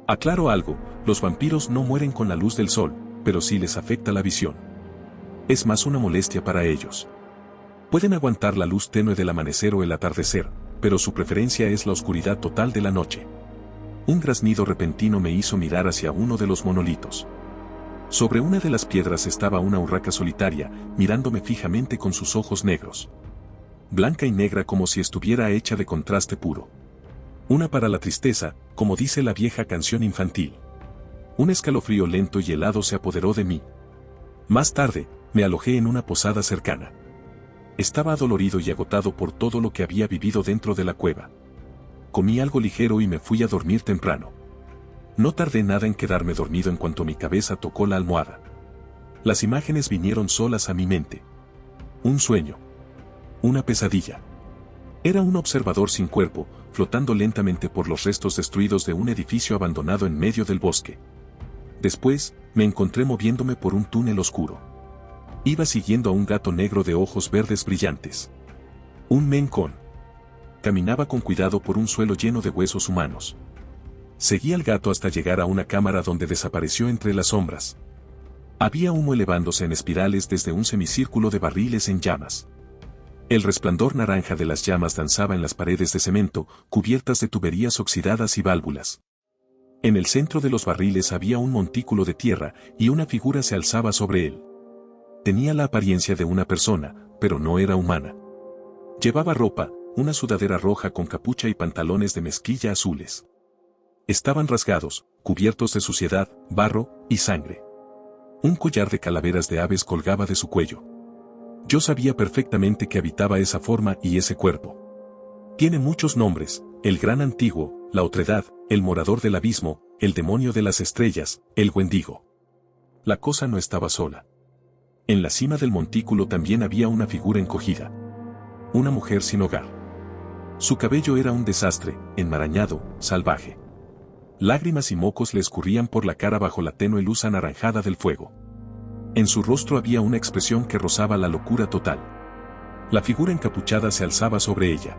Aclaro algo, los vampiros no mueren con la luz del sol, pero sí les afecta la visión. Es más una molestia para ellos. Pueden aguantar la luz tenue del amanecer o el atardecer, pero su preferencia es la oscuridad total de la noche. Un graznido repentino me hizo mirar hacia uno de los monolitos. Sobre una de las piedras estaba una urraca solitaria, mirándome fijamente con sus ojos negros. Blanca y negra como si estuviera hecha de contraste puro. Una para la tristeza, como dice la vieja canción infantil. Un escalofrío lento y helado se apoderó de mí. Más tarde, me alojé en una posada cercana. Estaba adolorido y agotado por todo lo que había vivido dentro de la cueva. Comí algo ligero y me fui a dormir temprano. No tardé nada en quedarme dormido en cuanto mi cabeza tocó la almohada. Las imágenes vinieron solas a mi mente. Un sueño. Una pesadilla. Era un observador sin cuerpo, flotando lentamente por los restos destruidos de un edificio abandonado en medio del bosque. Después, me encontré moviéndome por un túnel oscuro. Iba siguiendo a un gato negro de ojos verdes brillantes. Un mencón. Caminaba con cuidado por un suelo lleno de huesos humanos. Seguí al gato hasta llegar a una cámara donde desapareció entre las sombras. Había humo elevándose en espirales desde un semicírculo de barriles en llamas. El resplandor naranja de las llamas danzaba en las paredes de cemento, cubiertas de tuberías oxidadas y válvulas. En el centro de los barriles había un montículo de tierra, y una figura se alzaba sobre él. Tenía la apariencia de una persona, pero no era humana. Llevaba ropa, una sudadera roja con capucha y pantalones de mezclilla azules. Estaban rasgados, cubiertos de suciedad, barro y sangre. Un collar de calaveras de aves colgaba de su cuello. Yo sabía perfectamente que habitaba esa forma y ese cuerpo. Tiene muchos nombres: el Gran Antiguo, la Otredad, el Morador del Abismo, el Demonio de las Estrellas, el Wendigo. La cosa no estaba sola. En la cima del montículo también había una figura encogida. Una mujer sin hogar. Su cabello era un desastre, enmarañado, salvaje. Lágrimas y mocos le escurrían por la cara bajo la tenue luz anaranjada del fuego. En su rostro había una expresión que rozaba la locura total. La figura encapuchada se alzaba sobre ella.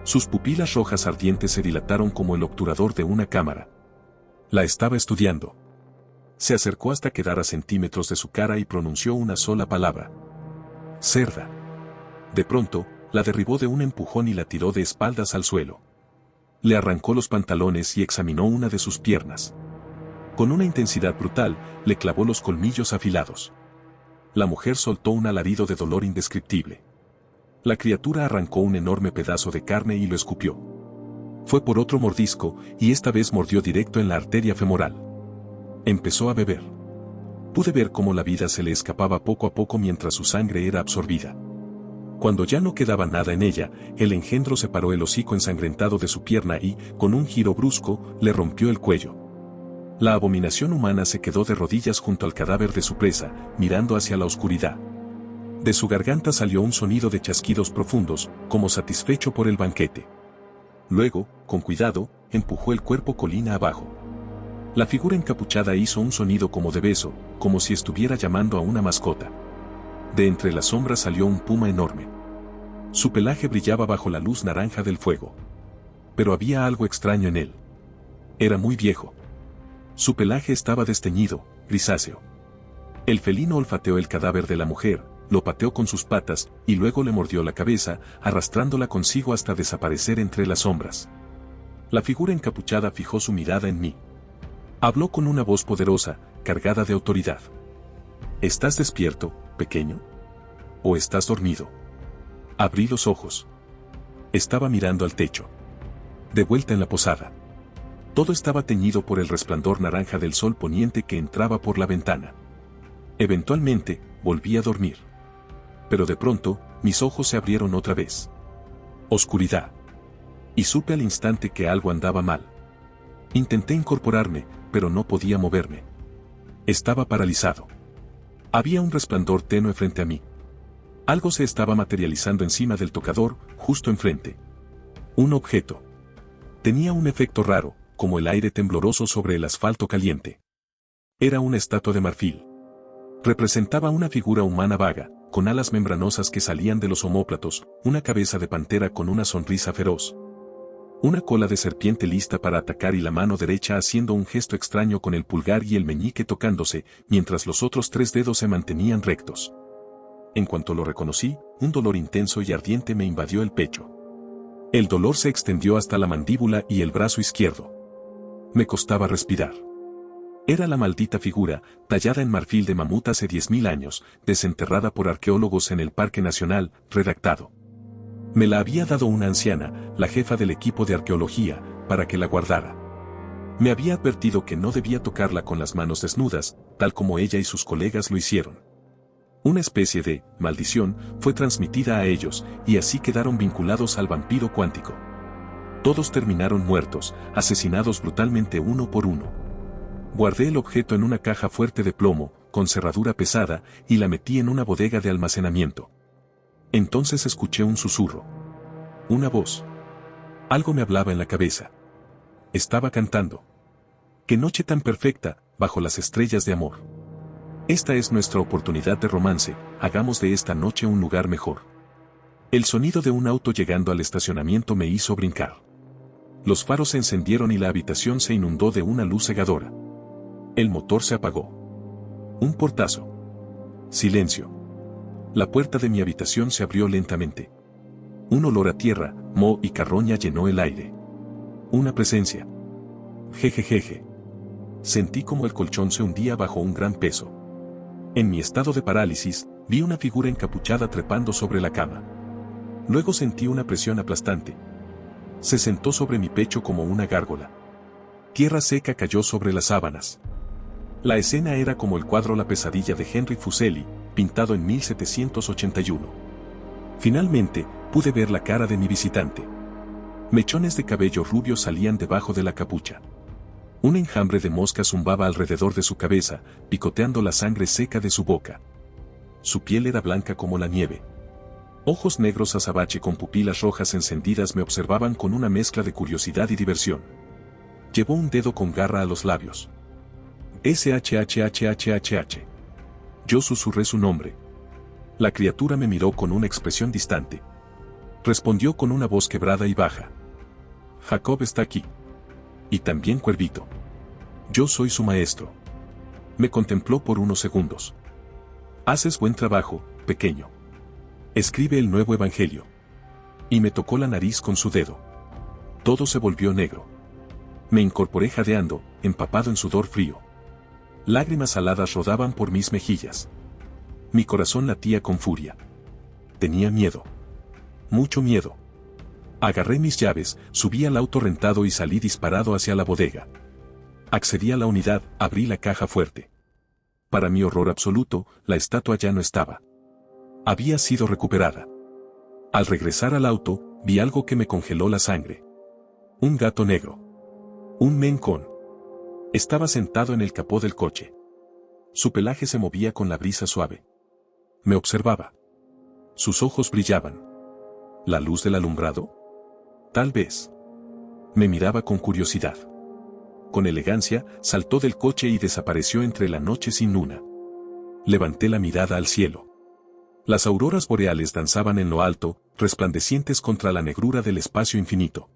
Sus pupilas rojas ardientes se dilataron como el obturador de una cámara. La estaba estudiando. Se acercó hasta quedar a centímetros de su cara y pronunció una sola palabra: cerda. De pronto, la derribó de un empujón y la tiró de espaldas al suelo. Le arrancó los pantalones y examinó una de sus piernas. Con una intensidad brutal, le clavó los colmillos afilados. La mujer soltó un alarido de dolor indescriptible. La criatura arrancó un enorme pedazo de carne y lo escupió. Fue por otro mordisco, y esta vez mordió directo en la arteria femoral. Empezó a beber. Pude ver cómo la vida se le escapaba poco a poco mientras su sangre era absorbida. Cuando ya no quedaba nada en ella, el engendro separó el hocico ensangrentado de su pierna y, con un giro brusco, le rompió el cuello. La abominación humana se quedó de rodillas junto al cadáver de su presa, mirando hacia la oscuridad. De su garganta salió un sonido de chasquidos profundos, como satisfecho por el banquete. Luego, con cuidado, empujó el cuerpo colina abajo. La figura encapuchada hizo un sonido como de beso, como si estuviera llamando a una mascota. De entre las sombras salió un puma enorme. Su pelaje brillaba bajo la luz naranja del fuego. Pero había algo extraño en él. Era muy viejo. Su pelaje estaba desteñido, grisáceo. El felino olfateó el cadáver de la mujer, lo pateó con sus patas, y luego le mordió la cabeza, arrastrándola consigo hasta desaparecer entre las sombras. La figura encapuchada fijó su mirada en mí. Habló con una voz poderosa, cargada de autoridad. ¿Estás despierto, pequeño? ¿O estás dormido? Abrí los ojos. Estaba mirando al techo. De vuelta en la posada. Todo estaba teñido por el resplandor naranja del sol poniente que entraba por la ventana. Eventualmente, volví a dormir. Pero de pronto, mis ojos se abrieron otra vez. Oscuridad. Y supe al instante que algo andaba mal. Intenté incorporarme, pero no podía moverme. Estaba paralizado. Había un resplandor tenue frente a mí. Algo se estaba materializando encima del tocador, justo enfrente. Un objeto. Tenía un efecto raro, como el aire tembloroso sobre el asfalto caliente. Era una estatua de marfil. Representaba una figura humana vaga, con alas membranosas que salían de los omóplatos, una cabeza de pantera con una sonrisa feroz. Una cola de serpiente lista para atacar y la mano derecha haciendo un gesto extraño con el pulgar y el meñique tocándose, mientras los otros 3 dedos se mantenían rectos. En cuanto lo reconocí, un dolor intenso y ardiente me invadió el pecho. El dolor se extendió hasta la mandíbula y el brazo izquierdo. Me costaba respirar. Era la maldita figura, tallada en marfil de mamut hace 10.000 años, desenterrada por arqueólogos en el Parque Nacional, redactado. Me la había dado una anciana, la jefa del equipo de arqueología, para que la guardara. Me había advertido que no debía tocarla con las manos desnudas, tal como ella y sus colegas lo hicieron. Una especie de maldición fue transmitida a ellos, y así quedaron vinculados al vampiro cuántico. Todos terminaron muertos, asesinados brutalmente uno por uno. Guardé el objeto en una caja fuerte de plomo, con cerradura pesada, y la metí en una bodega de almacenamiento. Entonces escuché un susurro. Una voz. Algo me hablaba en la cabeza. Estaba cantando. ¡Qué noche tan perfecta, bajo las estrellas de amor! Esta es nuestra oportunidad de romance, hagamos de esta noche un lugar mejor. El sonido de un auto llegando al estacionamiento me hizo brincar. Los faros se encendieron y la habitación se inundó de una luz cegadora. El motor se apagó. Un portazo. Silencio. La puerta de mi habitación se abrió lentamente. Un olor a tierra, moho y carroña llenó el aire. Una presencia. Jejejeje. Sentí como el colchón se hundía bajo un gran peso. En mi estado de parálisis, vi una figura encapuchada trepando sobre la cama. Luego sentí una presión aplastante. Se sentó sobre mi pecho como una gárgola. Tierra seca cayó sobre las sábanas. La escena era como el cuadro La pesadilla de Henry Fuseli, pintado en 1781. Finalmente, pude ver la cara de mi visitante. Mechones de cabello rubio salían debajo de la capucha. Un enjambre de moscas zumbaba alrededor de su cabeza, picoteando la sangre seca de su boca. Su piel era blanca como la nieve. Ojos negros azabache con pupilas rojas encendidas me observaban con una mezcla de curiosidad y diversión. Llevó un dedo con garra a los labios. SHHHHH. Yo susurré su nombre. La criatura me miró con una expresión distante. Respondió con una voz quebrada y baja. Jacob está aquí. Y también Cuervito. Yo soy su maestro. Me contempló por unos segundos. Haces buen trabajo, pequeño. Escribe el nuevo evangelio. Y me tocó la nariz con su dedo. Todo se volvió negro. Me incorporé jadeando, empapado en sudor frío. Lágrimas saladas rodaban por mis mejillas. Mi corazón latía con furia. Tenía miedo. Mucho miedo. Agarré mis llaves, subí al auto rentado y salí disparado hacia la bodega. Accedí a la unidad, abrí la caja fuerte. Para mi horror absoluto, la estatua ya no estaba. Había sido recuperada. Al regresar al auto, vi algo que me congeló la sangre. Un gato negro. Un mencón. Estaba sentado en el capó del coche. Su pelaje se movía con la brisa suave. Me observaba. Sus ojos brillaban. ¿La luz del alumbrado? Tal vez. Me miraba con curiosidad. Con elegancia, saltó del coche y desapareció entre la noche sin luna. Levanté la mirada al cielo. Las auroras boreales danzaban en lo alto, resplandecientes contra la negrura del espacio infinito.